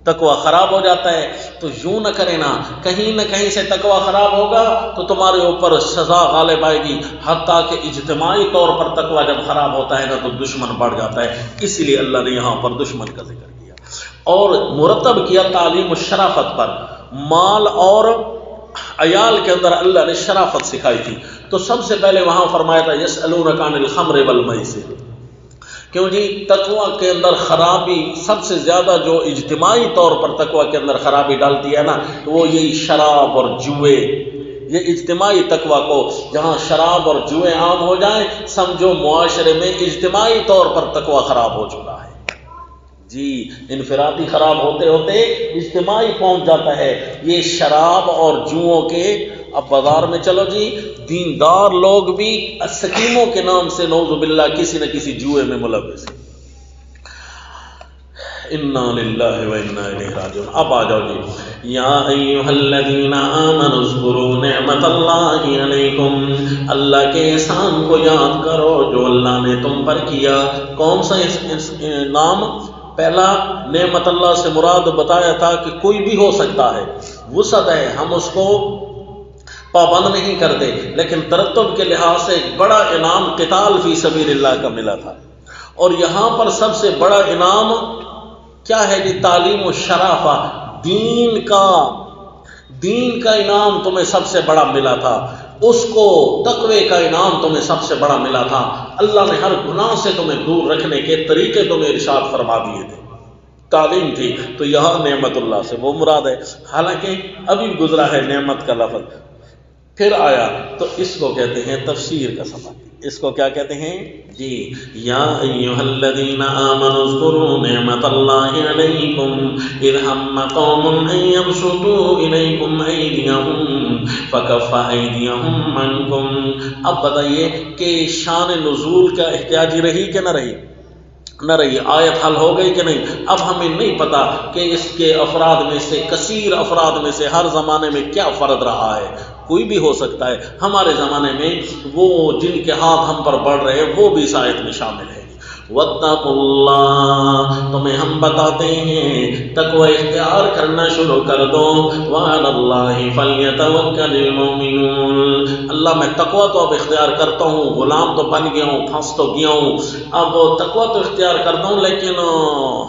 A: تقوی خراب ہو جاتا ہے۔ تو یوں نہ کرے نا، کہیں نہ کہیں سے تقوی خراب ہوگا تو تمہارے اوپر سزا غالب آئے گی، حتیٰ کہ اجتماعی طور پر تقوی جب خراب ہوتا ہے نا تو دشمن بڑھ جاتا ہے، اس لیے اللہ نے یہاں پر دشمن کا ذکر کیا اور مرتب کیا تعلیم الشرافت پر۔ مال اور عیال کے اندر اللہ نے شرافت سکھائی تھی، تو سب سے پہلے وہاں فرمایا تھا یسألونک عن الخمر والمیسر، کیوں جی تقوی کے اندر خرابی سب سے زیادہ جو اجتماعی طور پر تقوی کے اندر خرابی ڈالتی ہے نا تو وہ یہی شراب اور جوئے، یہ اجتماعی تقوی کو جہاں شراب اور جوئے عام ہو جائیں سمجھو معاشرے میں اجتماعی طور پر تقوی خراب ہو چکا ہے جی، انفرادی خراب ہوتے ہوتے اجتماعی پہنچ جاتا ہے یہ شراب اور جوؤں کے۔ اب بازار میں چلو جی، دیندار لوگ بھی سکیموں کے نام سے نعوذ باللہ کسی نہ کسی جوئے میں ملوث ہیں۔ انا للہ و انا الیہ راجعون۔ اب آ جاؤ جی، یا ایھا الذین آمنوا اذکروا نعمت اللہ علیکم، اللہ کے احسان کو یاد کرو جو اللہ نے تم پر کیا۔ کون سا نام؟ پہلا نعمت اللہ سے مراد بتایا تھا کہ کوئی بھی ہو سکتا ہے، وسعت ہے، ہم اس کو پابند نہیں کرتے، لیکن ترتب کے لحاظ سے ایک بڑا انعام قتال فی سبیل اللہ کا ملا تھا، اور یہاں پر سب سے بڑا انعام کیا ہے جی؟ تعلیم و شرافہ، دین کا انعام تمہیں سب سے بڑا ملا تھا، اس کو تقوی کا انعام تمہیں سب سے بڑا ملا تھا، اللہ نے ہر گناہ سے تمہیں دور رکھنے کے طریقے تمہیں ارشاد فرما دیے تھے، تعلیم تھی، تو یہاں نعمت اللہ سے وہ مراد ہے، حالانکہ ابھی گزرا ہے نعمت کا لفظ، پھر آیا تو اس کو کہتے ہیں تفسیر کا سبق، اس کو کیا کہتے ہیں جی؟ یا ایھا الذین آمنوا اذکروا نعمت اللہ علیکم اذ ہم قوم ان یبسطوا الیکم ایدیہم فکف ایدیہم عنکم۔ اب بتائیے کہ شان نزول کا احتیاجی رہی کہ نہ رہی؟ نہ رہی، آیت حل ہو گئی کہ نہیں؟ اب ہمیں نہیں پتا کہ اس کے افراد میں سے، کثیر افراد میں سے ہر زمانے میں کیا فرد رہا ہے، کوئی بھی ہو سکتا ہے، ہمارے زمانے میں وہ جن کے ہاتھ ہم پر بڑھ رہے ہیں وہ بھی اس آیت میں شامل ہے۔ واتقوا اللہ، تمہیں ہم بتاتے ہیں تقوی اختیار کرنا شروع کر دو، وعلی اللہ فلیتوکل المؤمنون، اللہ میں تقوی تو اب اختیار کرتا ہوں، غلام تو بن گیا ہوں، پھنس تو گیا ہوں، اب تقوی تو اختیار کرتا ہوں لیکن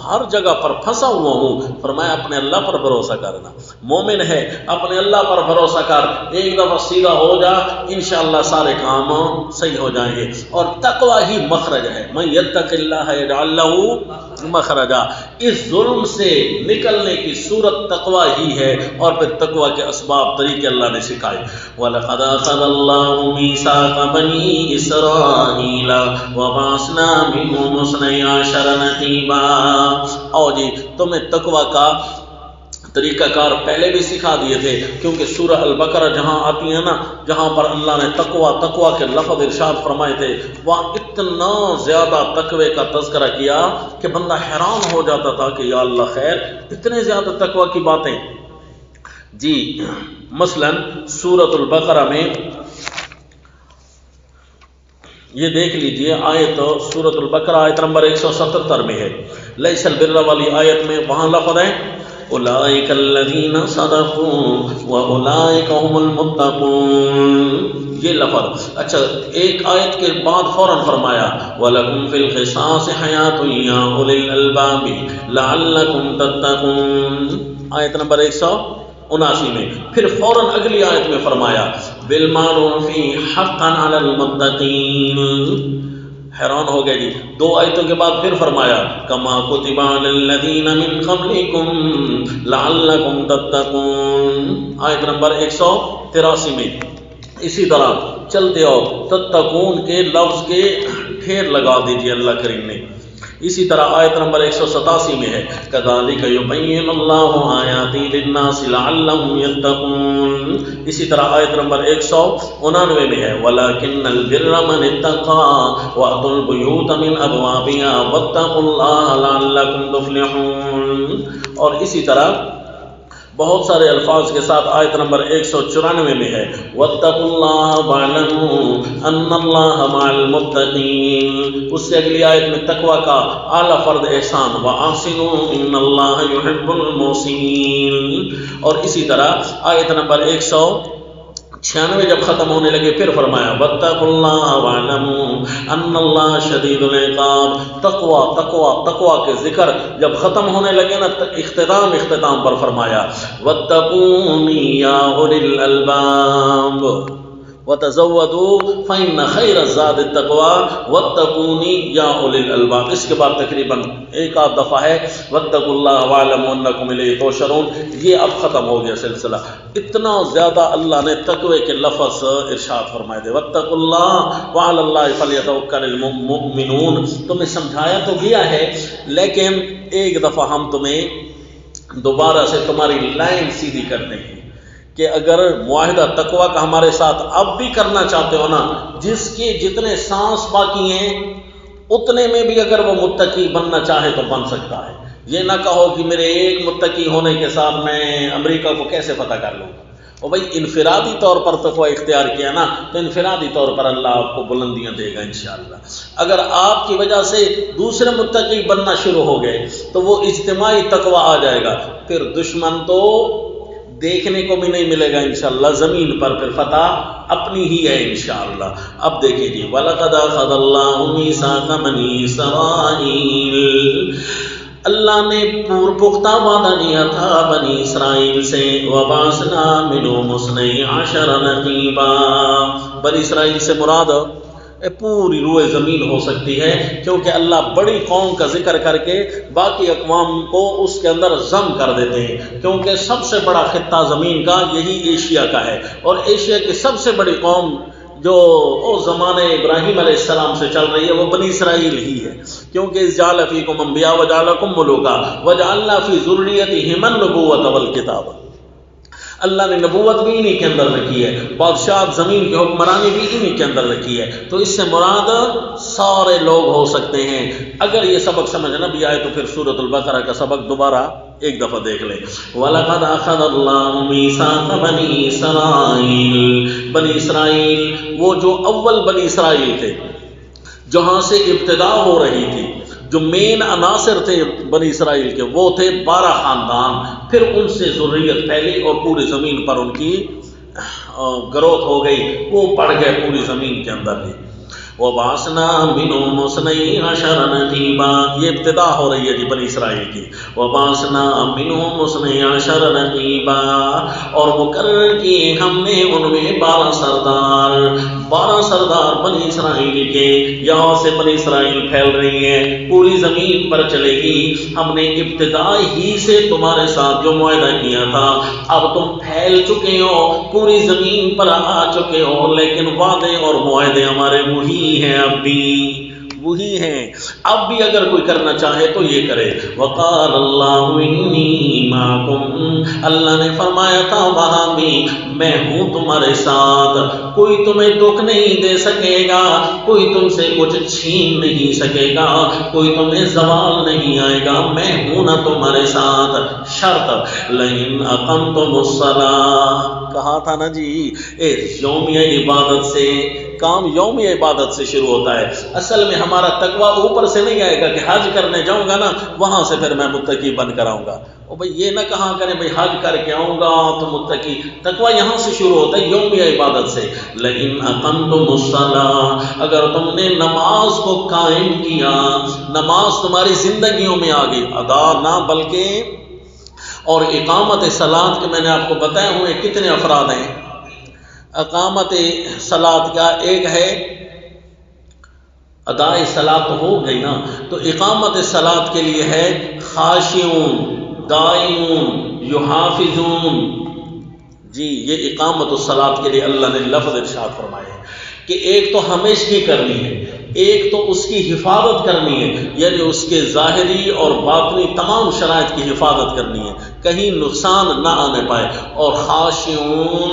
A: ہر جگہ پر پھنسا ہوا ہوں، فرمایا اپنے اللہ پر بھروسہ کرنا، مومن ہے اپنے اللہ پر بھروسہ کر، ایک دفعہ سیدھا ہو جا، انشاءاللہ سارے کام صحیح ہو جائیں گے، اور تقوی ہی مخرج ہے، من یتق اللہ یجعل لہ مخرجا، اس ظلم سے نکلنے کی صورت تقوی ہی ہے، اور پھر تقوی کے اسباب طریقے اللہ نے سکھائے۔ وَلَقَدْ أَخَذَ اللَّهُ مِيثَاقَ بَنِي إِسْرَائِيلَ وَبَعَثْنَا مِنْهُمُ اثْنَيْ عَشَرَ نَقِيبًا، اور جی تمہیں تقوی کا طریقہ کار پہلے بھی سکھا دیے تھے، کیونکہ سورہ البقرہ جہاں آتی ہے نا، جہاں پر اللہ نے تقوی کے لفظ ارشاد فرمائے تھے، وہاں اتنا زیادہ تقوی کا تذکرہ کیا کہ بندہ حیران ہو جاتا تھا کہ یا اللہ خیر، اتنے زیادہ تقوی کی باتیں جی۔ مثلا سورۃ البقرہ میں یہ دیکھ لیجئے آیت سورۃ البقرہ آیت نمبر 177 میں ہے، لیس البر والی آیت میں وہاں لفظ ہے اولئک الذین صدقوا واولئک هم المتقون، یہ لفظ۔ اچھا ایک آیت کے بعد فوراً فرمایا وَلَكُمْ فِي الْقِصَاصِ حَيَاةٌ يَا أُولِي الْأَلْبَابِ لَعَلَّكُمْ تَتَّقُونَ، آیت نمبر 179 میں۔ پھر فوراً اگلی آیت میں فرمایا بِالْمَعْرُوفِ حَقًّا عَلَى الْمُتَّقِينَ۔ حیران ہو گئے جی، دو آیتوں کے بعد پھر فرمایا کما کتب علی الذین من قبلکم لعلکم تتقون، آیت نمبر 183 میں۔ اسی طرح چلتے ہو تتقون کے لفظ کے ڈھیر لگا دیجیے اللہ کریم نے۔ اسی طرح آیت نمبر 187 میں ہے کذالک یبین اللہ آیاتہ للناس لعلہم یتقون۔ اسی طرح آیت نمبر 199 میں ہے ولکن البر من اتقى واتوا البیوت من ابوابها واتقوا اللہ لعلکم تفلحون۔ اور اسی طرح بہت سارے الفاظ کے ساتھ آیت نمبر 194 میں ہے واتقوا اللہ واعلموا ان اللہ مع المتقین۔ اس سے اگلی آیت میں تقوی کا اعلیٰ فرد احسان واحسنوا ان اللہ یحب المحسنین۔ اور اسی طرح آیت نمبر 196 جب ختم ہونے لگے پھر فرمایا واتقوا اللہ واعلموا ان اللہ شدید العقاب۔ تقوی کے ذکر جب ختم ہونے لگے نا اختتام پر فرمایا واتقونی یا اولی الالباب وتزودوا فإن خیر الزاد التقوی واتقونی یا اولی الالباب۔ اس کے بعد تقریباً ایک آدھ دفعہ ہے واتقوا اللہ واعلموا انکم الیہ تحشرون۔ یہ اب ختم ہو گیا سلسلہ۔ اتنا زیادہ اللہ نے تقوی کے لفظ ارشاد فرمائے تھے واتقوا اللہ وعلی اللہ فلیتوکل المؤمنون۔ تمہیں سمجھایا تو گیا ہے لیکن ایک دفعہ ہم تمہیں دوبارہ سے تمہاری لائن سیدھی کرتے ہیں کہ اگر معاہدہ تقوی کا ہمارے ساتھ اب بھی کرنا چاہتے ہو نا، جس کے جتنے سانس باقی ہیں اتنے میں بھی اگر وہ متقی بننا چاہے تو بن سکتا ہے۔ یہ نہ کہو کہ میرے ایک متقی ہونے کے ساتھ میں امریکہ کو کیسے فتح کر لوں گا۔ اور بھائی انفرادی طور پر تقوی اختیار کیا نا تو انفرادی طور پر اللہ آپ کو بلندیاں دے گا انشاءاللہ۔ اگر آپ کی وجہ سے دوسرے متقی بننا شروع ہو گئے تو وہ اجتماعی تقوی آ جائے گا، پھر دشمن تو دیکھنے کو بھی نہیں ملے گا انشاءاللہ، زمین پر پھر فتح اپنی ہی ہے انشاءاللہ۔ اب دیکھیں جی وَلَقَدْ أَخَذَ اللَّهُ مِيثَاقَ بَنِي إِسْرَائِيلَ، اللہ نے پختہ وعدہ لیا تھا بنی اسرائیل سے وَبَعَثْنَا مِنْهُمْ اثْنَيْ عَشَرَ نَقِيبًا۔ بنی اسرائیل سے مراد پوری روئے زمین ہو سکتی ہے، کیونکہ اللہ بڑی قوم کا ذکر کر کے باقی اقوام کو اس کے اندر ضم کر دیتے ہیں، کیونکہ سب سے بڑا خطہ زمین کا یہی ایشیا کا ہے، اور ایشیا کی سب سے بڑی قوم جو زمانے ابراہیم علیہ السلام سے چل رہی ہے وہ بنی اسرائیل ہی ہے، کیونکہ جعل فیکم انبیاء وجعلکم ملوکا وجعلنا فی ذریتہم النبوۃ والکتاب۔ اللہ نے نبوت بھی انہی کے اندر رکھی ہے، بادشاہت زمین کی حکمرانی بھی انہی کے اندر رکھی ہے، تو اس سے مراد سارے لوگ ہو سکتے ہیں۔ اگر یہ سبق سمجھنا بھی آئے تو پھر سورۃ البقرہ کا سبق دوبارہ ایک دفعہ دیکھ لیں۔ وَلَقَدْ أَخَذَ اللَّهُ مِيثَاقَ بَنِي إِسْرَائِيلَ، بنی اسرائیل وہ جو اول بنی اسرائیل تھے جہاں سے ابتدا ہو رہی تھی، جو مین عناصر تھے بنی اسرائیل کے وہ تھے 12 خاندان، پھر ان سے ذریت پھیلی اور پوری زمین پر ان کی گروتھ ہو گئی، وہ بڑھ گئے پوری زمین کے اندر ہی۔ وَبَعَثْنَا مِنْهُمْ اثْنَيْ عَشَرَ نَقِيبًا، یہ ابتدا ہو رہی ہے جی بنی اسرائیل کی۔ وَبَعَثْنَا مِنْهُمْ اثْنَيْ عَشَرَ نَقِيبًا، اور مقرر کیے ہم نے ان میں 12 سردار بنی اسرائیل کے۔ یہاں سے بنی اسرائیل پھیل رہی ہے، پوری زمین پر چلے گی۔ ہم نے ابتدا ہی سے تمہارے ساتھ جو معاہدہ کیا تھا، اب تم پھیل چکے ہو، پوری زمین پر آ چکے ہو، لیکن وعدے اور معاہدے ہمارے وہی ہیں، اب بھی وہی ہیں۔ اب بھی اگر کوئی کرنا چاہے تو یہ کرے۔ وقال اللہ انی معکم، اللہ نے فرمایا تھا وہاں بھی میں ہوں تمہارے ساتھ، کوئی تمہیں دکھ نہیں دے سکے گا، کوئی تم سے کچھ چھین نہیں سکے گا، کوئی تمہیں زوال نہیں آئے گا، میں ہوں نا تمہارے ساتھ۔ شرط لئن اقمتم الصلاۃ، کہا تھا نا جی اس یومیہ عبادت سے کام یوم عبادت سے شروع ہوتا ہے۔ اصل میں ہمارا تقویٰ اوپر سے نہیں آئے گا کہ حج کرنے جاؤں گا نا وہاں سے پھر میں متقی بن کر آؤں گا۔ اور بھائی یہ نہ کہا کریں بھائی حج کر کے آؤں گا تو متقی، تقویٰ یہاں سے شروع ہوتا ہے یوم عبادت سے۔ لئن اقمتم الصلاۃ، اگر تم نے نماز کو قائم کیا، نماز تمہاری زندگیوں میں آ گئی، ادا نہ بلکہ، اور اقامت صلاۃ کے میں نے آپ کو بتایا ہوئے کتنے افراد ہیں۔ اقامت صلاۃ کا ایک ہے ادائے صلاۃ تو ہو گئی نا، تو اقامت صلاۃ کے لیے ہے خاشعون، دائمون، یحافظون۔ جی یہ اقامت الصلاۃ کے لیے اللہ نے لفظ ارشاد فرمائے ہیں کہ ایک تو ہمیشگی کرنی ہے، ایک تو اس کی حفاظت کرنی ہے، یعنی اس کے ظاہری اور باطنی تمام شرائط کی حفاظت کرنی ہے، کہیں نقصان نہ آنے پائے، اور خاشعون،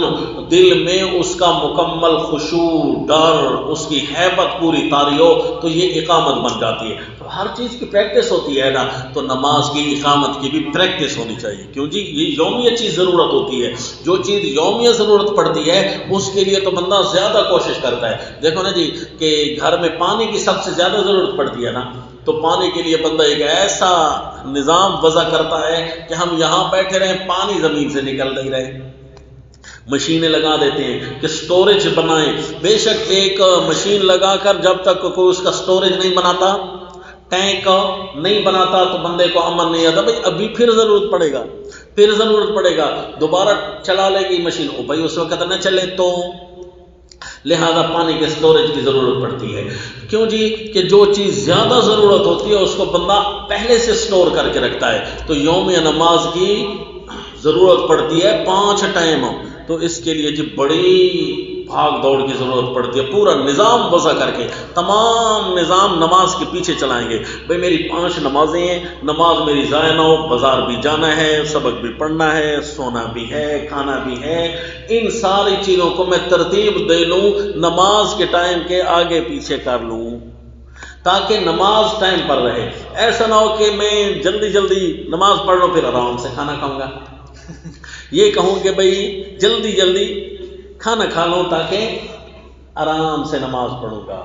A: دل میں اس کا مکمل خشوع، ڈر، اس کی ہیبت پوری طاری ہو تو یہ اقامت بن جاتی ہے۔ تو ہر چیز کی پریکٹس ہوتی ہے نا، تو نماز کی اقامت کی بھی پریکٹس ہونی چاہیے، کیوں جی یہ یومیہ چیز ضرورت ہوتی ہے، جو چیز یومیہ ضرورت پڑتی ہے اس کے لیے تو بندہ زیادہ کوشش کرتا ہے۔ دیکھو نا جی کہ گھر میں پانی کی سب سے زیادہ ضرورت پڑتی ہے نا، تو پانی کے لیے بندہ ایک ایسا نظام وضع کرتا ہے کہ ہم یہاں بیٹھے رہیں پانی زمین سے نکل نہیں رہے، مشینیں لگا دیتے ہیں کہ سٹوریج بنائیں۔ بے شک ایک مشین لگا کر جب تک کوئی اس کا سٹوریج نہیں بناتا، ٹینک نہیں بناتا تو بندے کو امن نہیں آتا، بھائی ابھی پھر ضرورت پڑے گا، پھر ضرورت پڑے گا، دوبارہ چلا لے گی مشین، او بھائی اس وقت نہ چلے تو، لہذا پانی کے سٹوریج کی ضرورت پڑتی ہے۔ کیوں جی کہ جو چیز زیادہ ضرورت ہوتی ہے اس کو بندہ پہلے سے سٹور کر کے رکھتا ہے۔ تو یوم نماز کی ضرورت پڑتی ہے 5 ٹائم، تو اس کے لیے جی بڑی بھاگ دوڑ کی ضرورت پڑتی ہے، پورا نظام وضع کر کے تمام نظام نماز کے پیچھے چلائیں گے، بھئی میری 5 نمازیں ہیں، نماز میری ضائع نہ ہو، بازار بھی جانا ہے، سبق بھی پڑھنا ہے، سونا بھی ہے، کھانا بھی ہے، ان ساری چیزوں کو میں ترتیب دے لوں، نماز کے ٹائم کے آگے پیچھے کر لوں تاکہ نماز ٹائم پر رہے۔ ایسا نہ ہو کہ میں جلدی جلدی نماز پڑھ لوں پھر آرام سے کھانا کھاؤں گا، یہ کہوں کہ بھئی جلدی جلدی کھانا کھا لوں تاکہ آرام سے نماز پڑھوں گا۔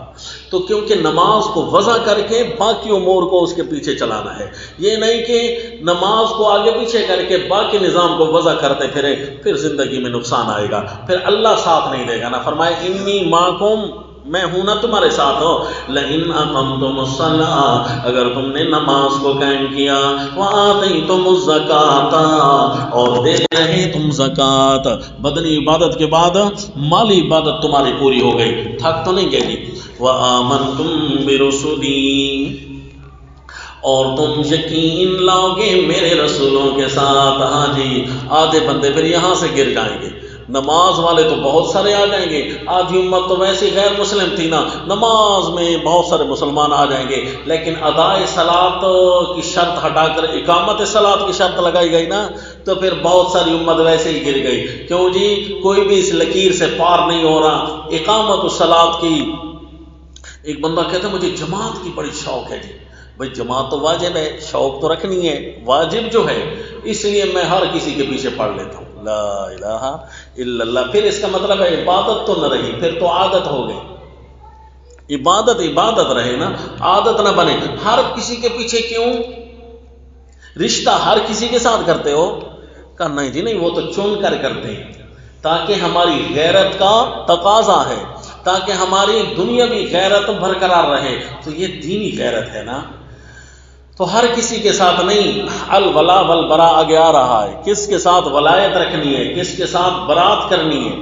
A: تو کیونکہ نماز کو وضع کر کے باقی امور کو اس کے پیچھے چلانا ہے، یہ نہیں کہ نماز کو آگے پیچھے کر کے باقی نظام کو وضع کرتے پھرے، پھر زندگی میں نقصان آئے گا، پھر اللہ ساتھ نہیں دے گا نا۔ فرمائے انی معکم، میں ہوں نا تمہارے ساتھ ہو۔ لئن اقمتم الصلاۃ، اگر تم نے نماز کو قائم کیا، وآتیتم الزکاۃ، اور دے رہے تم زکوٰۃ، بدنی عبادت کے بعد مالی عبادت تمہاری پوری ہو گئی، تھک تو نہیں گئی۔ وآمنتم برسلی، اور تم یقین لاؤ گے میرے رسولوں کے ساتھ۔ ہاں جی آدھے بندے پھر یہاں سے گر جائیں گے، نماز والے تو بہت سارے آ جائیں گے، آدھی امت تو ویسے غیر مسلم تھی نا، نماز میں بہت سارے مسلمان آ جائیں گے، لیکن ادائے صلاۃ کی شرط ہٹا کر اقامت صلاۃ کی شرط لگائی گئی نا، تو پھر بہت ساری امت ویسے ہی گر گئی۔ کیوں جی کوئی بھی اس لکیر سے پار نہیں ہو رہا۔ اقامت الصلاۃ کی، ایک بندہ کہتا ہے مجھے جماعت کی بڑی شوق ہے جی، بھائی جماعت تو واجب ہے، شوق تو رکھنی ہے، واجب جو ہے، اس لیے میں ہر کسی کے پیچھے پڑھ لیتا ہوں لا الہ الا اللہ۔ پھر اس کا مطلب ہے عبادت تو نہ رہی، پھر تو عادت ہو گئی۔ عبادت عبادت رہے نا، عادت نہ بنے۔ ہر کسی کے پیچھے کیوں؟ رشتہ ہر کسی کے ساتھ کرتے ہو؟ کہا نہیں جی نہیں، وہ تو چن کر کرتے ہیں، تاکہ ہماری غیرت کا تقاضا ہے، تاکہ ہماری دنیاوی غیرت برقرار رہے، تو یہ دینی غیرت ہے نا۔ تو ہر کسی کے ساتھ نہیں، الولا والبرا آگے آ رہا ہے، کس کے ساتھ ولایت رکھنی ہے، کس کے ساتھ برات کرنی ہے،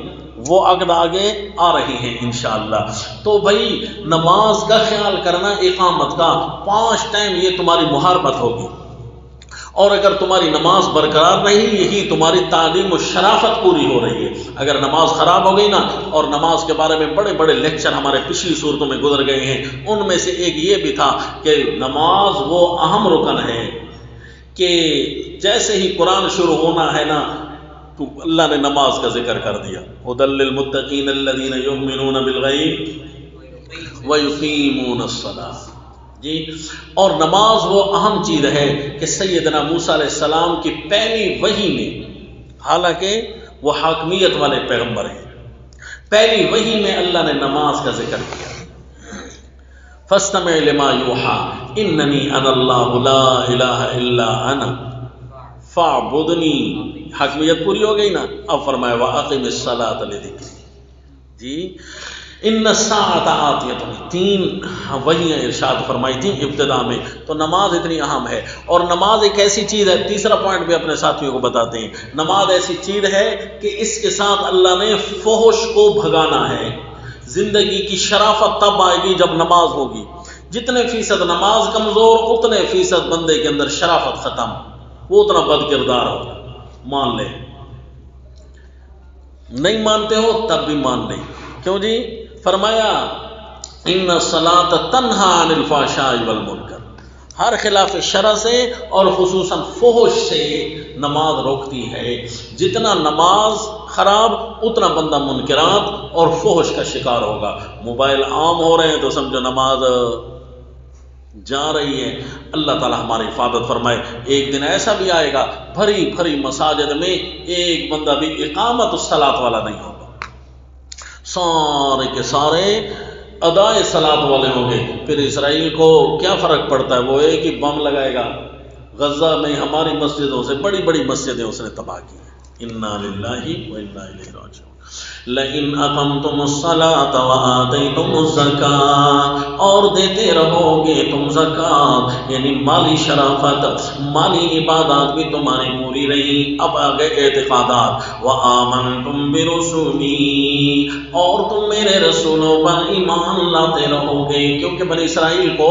A: وہ عقد آگے آ رہی ہیں انشاءاللہ۔ تو بھائی نماز کا خیال کرنا، اقامت کا 5 ٹائم یہ تمہاری محاربت ہوگی، اور اگر تمہاری نماز برقرار نہیں، یہی تمہاری تعلیم و شرافت پوری ہو رہی ہے۔ اگر نماز خراب ہو گئی نا، اور نماز کے بارے میں بڑے بڑے لیکچر ہمارے پچھلی صورتوں میں گزر گئے ہیں، ان میں سے ایک یہ بھی تھا کہ نماز وہ اہم رکن ہے کہ جیسے ہی قرآن شروع ہونا ہے نا تو اللہ نے نماز کا ذکر کر دیا، ھدی للمتقین الذین یؤمنون بالغیب ویقیمون الصلاۃ۔ جی اور نماز وہ اہم چیز ہے کہ سیدنا موسیٰ علیہ السلام کی پہلی وحی میں، حالانکہ وہ حاکمیت والے پیغمبر ہیں، پہلی وحی میں اللہ نے نماز کا ذکر کیا، فاستمع لما یوحا اننی انا اللہ لا الہ الا انا فاعبدنی، حکمیت پوری ہو گئی نا، اب فرمایا واقم الصلاۃ لذکری، جی ان الساعۃ آتیۃ، تین وحیاں ارشاد فرمائی تھیں ابتدا میں، تو نماز اتنی اہم ہے، اور نماز ایک ایسی چیز ہے، تیسرا پوائنٹ بھی اپنے ساتھیوں کو بتاتے ہیں، نماز ایسی چیز ہے کہ اس کے ساتھ اللہ نے فحش کو بھگانا ہے۔ زندگی کی شرافت تب آئے گی جب نماز ہوگی، جتنے فیصد نماز کمزور اتنے فیصد بندے کے اندر شرافت ختم، وہ اتنا بد کردار ہوگا، مان لے، نہیں مانتے ہو تب بھی مان لیں، کیوں جی؟ فرمایا ان الصلاۃ تنہی عن الفحشاء والمنکر، ہر خلاف شرع سے اور خصوصاً فحش سے نماز روکتی ہے، جتنا نماز خراب اتنا بندہ منکرات اور فحش کا شکار ہوگا۔ موبائل عام ہو رہے ہیں تو سمجھو نماز جا رہی ہے، اللہ تعالی ہماری حفاظت فرمائے۔ ایک دن ایسا بھی آئے گا بھری بھری مساجد میں ایک بندہ بھی اقامت الصلاۃ والا نہیں ہوگا، سارے کے سارے ادائے صلاۃ والے ہوں گے۔ پھر اسرائیل کو کیا فرق پڑتا ہے، وہ ایک ہی بم لگائے گا۔ غزہ میں ہماری مسجدوں سے بڑی بڑی مسجدیں اس نے تباہ کی، انا للہ و انا الیہ راجعون۔ لئن اقمتم الصلاۃ وآتیتم الزکاۃ، اور دیتے رہو گے تم زکات، یعنی مالی شرافت، مالی عبادات بھی تمہاری پوری رہی۔ اب آگے اعتقادات، وآمنتم برسولی، اور تم میرے رسولوں پر ایمان لاتے رہو گے، کیونکہ بنی اسرائیل کو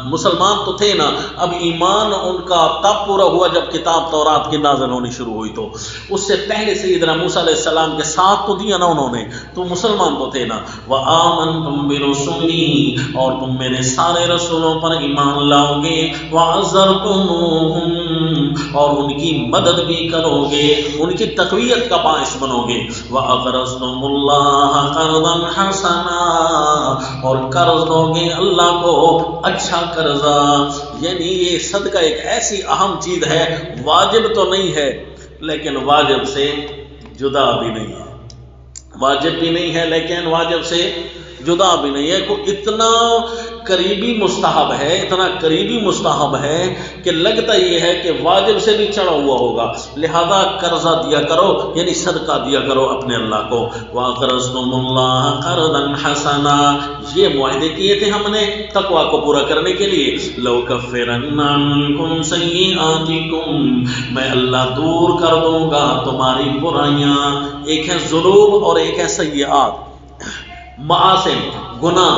A: مسلمان تو تھے نا، اب ایمان ان کا تب پورا ہوا جب کتاب تورات کی نازل ہونی شروع ہوئی، تو اس سے پہلے سیدنا موسیٰ علیہ السلام کے ساتھ تو دیا نا انہوں نے، تو مسلمان تو تھے نا۔ وآمنتم برسولی، اور تم میرے سارے رسولوں پر ایمان لاؤ گے، وعزرتموہم، اور ان کی مدد بھی کرو گے، ان کی تقویت کا باعث بنو گے، وَأَقْرَضْتُمُ اللَّهَ قَرْضًا حَسَنًا، اور قرض دو گے اللہ کو اچھا قرضہ۔ یعنی یہ صدقہ ایک ایسی اہم چیز ہے، واجب تو نہیں ہے لیکن واجب سے جدا بھی نہیں ہے، واجب بھی نہیں ہے لیکن واجب سے جدا بھی نہیں ہے، کوئی اتنا قریبی مستحب ہے، اتنا قریبی مستحب ہے کہ لگتا یہ ہے کہ واجب سے بھی چڑھا ہوا ہوگا، لہذا قرضہ دیا کرو، یعنی صدقہ دیا کرو اپنے اللہ کو۔ وَأَقْرَضْتُمُ اللَّهَ قَرْضًا حَسَنًا، یہ معاہدے کیے تھے ہم نے تقویٰ کو پورا کرنے کے لیے۔ لَأُكَفِّرَنَّ عَنكُمْ سَيِّئَاتِكُمْ، میں اللہ دور کر دوں گا تمہاری برائیاں، ایک ہے ذنوب اور ایک ہے سیئات، معاصم، گناہ،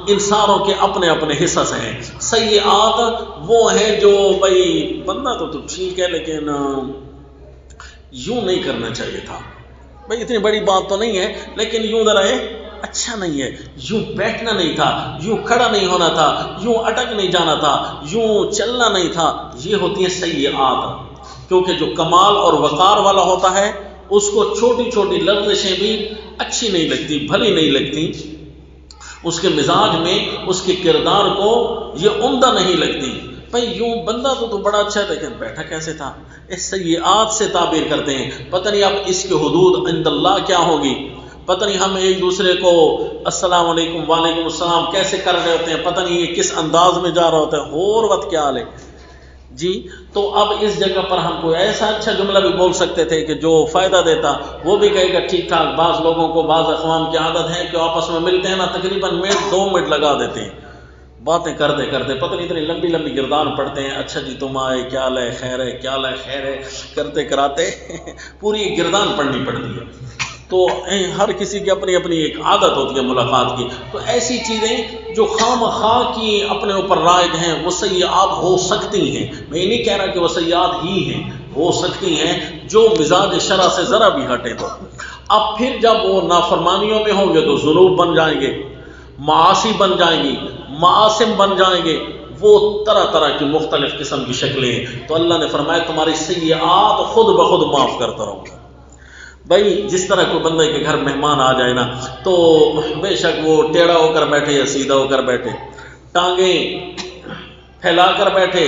A: ان ساروں کے اپنے اپنے حصص ہیں۔ سیئات وہ ہیں جو بھائی بندہ تو ٹھیک ہے لیکن یوں نہیں کرنا چاہیے تھا، بھائی اتنی بڑی بات تو نہیں ہے لیکن یوں ذرا اچھا نہیں ہے، یوں بیٹھنا نہیں تھا، یوں کھڑا نہیں ہونا تھا، یوں اٹک نہیں جانا تھا، یوں چلنا نہیں تھا، یہ ہوتی ہیں سیئات۔ کیونکہ جو کمال اور وقار والا ہوتا ہے اس کو چھوٹی چھوٹی لغزشیں بھی اچھی نہیں لگتی، بھلی نہیں لگتی، اس کے مزاج میں، اس کے کردار کو یہ عمدہ نہیں لگتی۔ بھائی یوں بندہ تو بڑا اچھا ہے لیکن بیٹھا کیسے تھا، اس سیئات سے تعبیر کرتے ہیں۔ پتہ نہیں اب اس کے حدود عند اللہ کیا ہوگی، پتہ نہیں ہم ایک دوسرے کو السلام علیکم وعلیکم السلام کیسے کر رہے ہوتے ہیں، پتہ نہیں یہ کس انداز میں جا رہا ہوتا ہے، اور وقت کیا حال ہے جی۔ تو اب اس جگہ پر ہم کوئی ایسا اچھا جملہ بھی بول سکتے تھے کہ جو فائدہ دیتا، وہ بھی کہے گا ٹھیک ٹھاک۔ بعض لوگوں کو، بعض اقوام کی عادت ہے کہ آپس میں ملتے ہیں نا تقریباً منٹ 2 منٹ لگا دیتے ہیں باتیں کرتے کرتے، پتہ نہیں اتنی لمبی لمبی گردان پڑھتے ہیں، اچھا جی تم آئے، کیا لے خیر ہے، کیا لے خیر ہے، کرتے کراتے پوری گردان پڑھنی پڑتی ہے۔ تو ہر کسی کی اپنی اپنی ایک عادت ہوتی ہے ملاقات کی، تو ایسی چیزیں جو خام خواہ کی اپنے اوپر رائج ہیں وہ سیئات ہو سکتی ہیں، میں یہ نہیں کہہ رہا کہ وہ سیئات ہی ہیں، ہو سکتی ہیں جو مزاج شرع سے ذرا بھی ہٹے تو۔ اب پھر جب وہ نافرمانیوں میں ہوں گے تو ذنوب بن جائیں گے، معاصی بن جائیں گی، معاصم بن جائیں گے، وہ طرح طرح کی مختلف قسم کی شکلیں ہیں۔ تو اللہ نے فرمایا تمہاری سیئات خود بخود معاف کرتا رہوں گا۔ بھائی جس طرح کوئی بندے کے گھر مہمان آ جائے نا تو بے شک وہ ٹیڑھا ہو کر بیٹھے یا سیدھا ہو کر بیٹھے، ٹانگیں پھیلا کر بیٹھے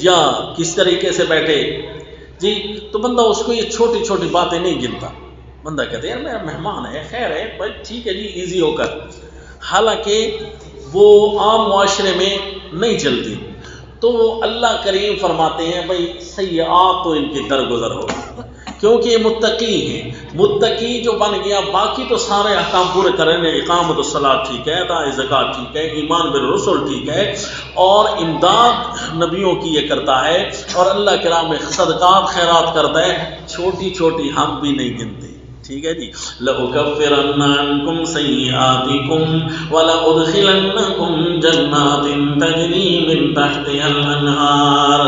A: یا کس طریقے سے بیٹھے جی، تو بندہ اس کو یہ چھوٹی چھوٹی باتیں نہیں گنتا، بندہ کہتے ہیں یار میرا مہمان ہے، خیر ہے بھائی ٹھیک ہے جی ایزی ہو کر، حالانکہ وہ عام معاشرے میں نہیں چلتی. تو اللہ کریم فرماتے ہیں بھائی سیئات تو ان کی درگزر ہو، کیونکہ یہ متقی ہیں. متقی جو بن گیا باقی تو سارے احکام پورے کرنے، اقامت الصلاۃ ٹھیک ہے، اداء زکوٰۃ ٹھیک ہے، ایمان بالرسل ٹھیک ہے، اور امداد نبیوں کی یہ کرتا ہے، اور اللہ کے راہ میں صدقات خیرات کرتا ہے، چھوٹی چھوٹی ہم بھی نہیں گنتے. ٹھیک ہے جی. لَأُكَفِّرَنَّ عَنْكُمْ سَيِّئَاتِكُمْ وَلَأُدْخِلَنَّكُمْ جَنَّاتٍ تَجْرِي مِنْ تَحْتِهَا الْأَنْهَارُ.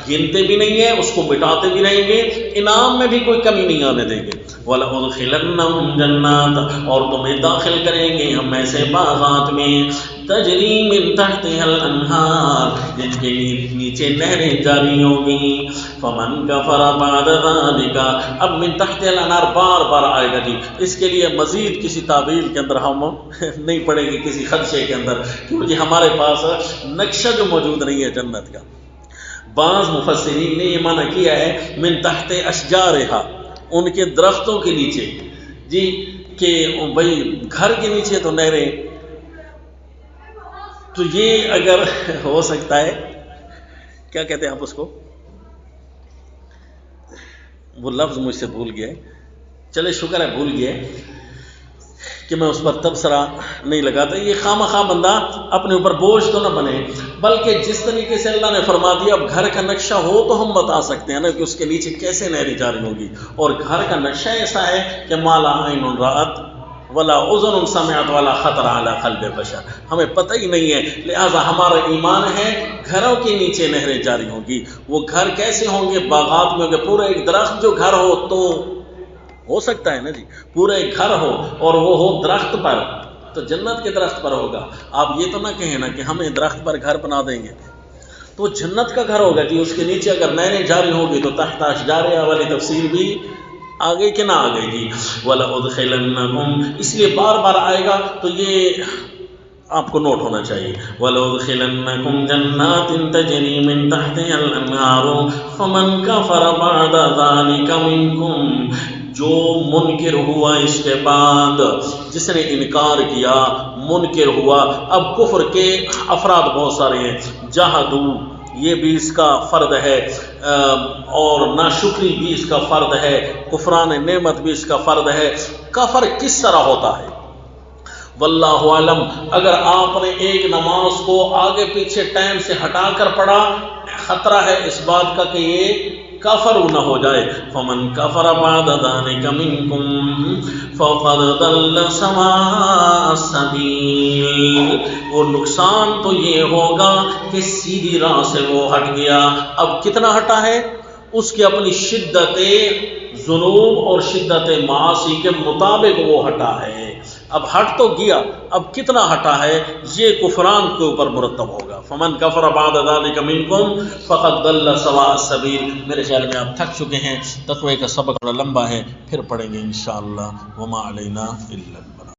A: گنتے بھی نہیں ہیں، اس کو مٹاتے بھی رہیں گے، انعام میں بھی کوئی کمی نہیں آنے دیں گے. وَلَأُدْخِلَنَّهُمْ جَنَّاتٍ، اور تمہیں داخل کریں گے ہم ایسے باغات میں، تجری من تحتها الانہار، جن کے نیچے نہریں جاری ہوگی. فمن کفر بعد ذلك، اب من تحت الانہار بار بار آئے گا جی، اس کے لیے مزید کسی تعبیر کے اندر ہم نہیں پڑیں گے، کسی خدشے کے اندر، کیونکہ ہمارے پاس نقشہ جو موجود نہیں ہے جنت کا. بعض مفسرین نے یہ معنی کیا ہے من تحت اشجارہا، ان کے درختوں کے نیچے جی، کہ بھائی گھر کے نیچے تو نہریں، تو یہ اگر ہو سکتا ہے، کیا کہتے ہیں آپ اس کو، وہ لفظ مجھ سے بھول گیا ہے، چلے شکر ہے بھول گیا کہ میں اس پر تبصرہ نہیں لگاتا. یہ خواہ مخواہ بندہ اپنے اوپر بوجھ تو نہ بنے، بلکہ جس طریقے سے اللہ نے فرما دیا اب گھر کا نقشہ ہو تو ہم بتا سکتے ہیں نا کہ اس کے نیچے کیسے نہریں جاری ہوگی. اور گھر کا نقشہ ایسا ہے کہ مالا عین رأت ولا اذن سمعت ولا خطر علی قلب بشر، ہمیں پتہ ہی نہیں ہے، لہٰذا ہمارا ایمان ہے گھروں کے نیچے نہریں جاری ہوں گی. وہ گھر کیسے ہوں گے؟ باغات میں ہوں گے. پورا ایک درخت جو گھر ہو تو ہو سکتا ہے نا جی، پورا ایک گھر ہو اور وہ ہو درخت پر، تو جنت کے درخت پر ہوگا. آپ یہ تو نہ کہیں نا کہ ہمیں درخت پر گھر بنا دیں گے، تو جنت کا گھر ہوگا جی. اس کے نیچے اگر نہریں جاری ہوگی تو تحت اشجارہا والی تفسیر بھی آگے کہ نہ آگے جی. وَلَأُدْخِلَنَّكُمْ، اس لیے بار بار آئے گا تو یہ آپ کو نوٹ ہونا چاہیے. وَلَأُدْخِلَنَّكُمْ جَنَّاتٍ تَجْرِي مِنْ تَحْتِهَا الْأَنْهَارُ فَمَنْ كَفَرَ بَعْدَ ذَلِكَ مِنْكُمْ، جو منکر ہوا اس کے بعد، جس نے انکار کیا منکر ہوا. اب کفر کے افراد بہت سارے ہیں، جہدو یہ بھی اس کا فرد ہے، اور ناشکری بھی اس کا فرد ہے، کفران نعمت بھی اس کا فرد ہے. کفر کس طرح ہوتا ہے واللہ عالم. اگر آپ نے ایک نماز کو آگے پیچھے ٹائم سے ہٹا کر پڑھا، خطرہ ہے اس بات کا کہ یہ کافر نہ ہو جائے. فمن کفر بعد ذلك منکم فقد ضل سواء السبیل، وہ نقصان تو یہ ہوگا کہ سیدھی راہ سے وہ ہٹ گیا. اب کتنا ہٹا ہے؟ اس کی اپنی شدت ذنوب اور شدت معاصی کے مطابق وہ ہٹا ہے. اب ہٹ تو گیا، اب کتنا ہٹا ہے یہ کفران کے اوپر مرتب ہوگا. فمن کفر بعد ذلك منکم فقد ضل سواء السبیل. میرے خیال میں آپ تھک چکے ہیں، تقوی کا سبق بڑا لمبا ہے، پھر پڑھیں گے انشاءاللہ. وما علینا الا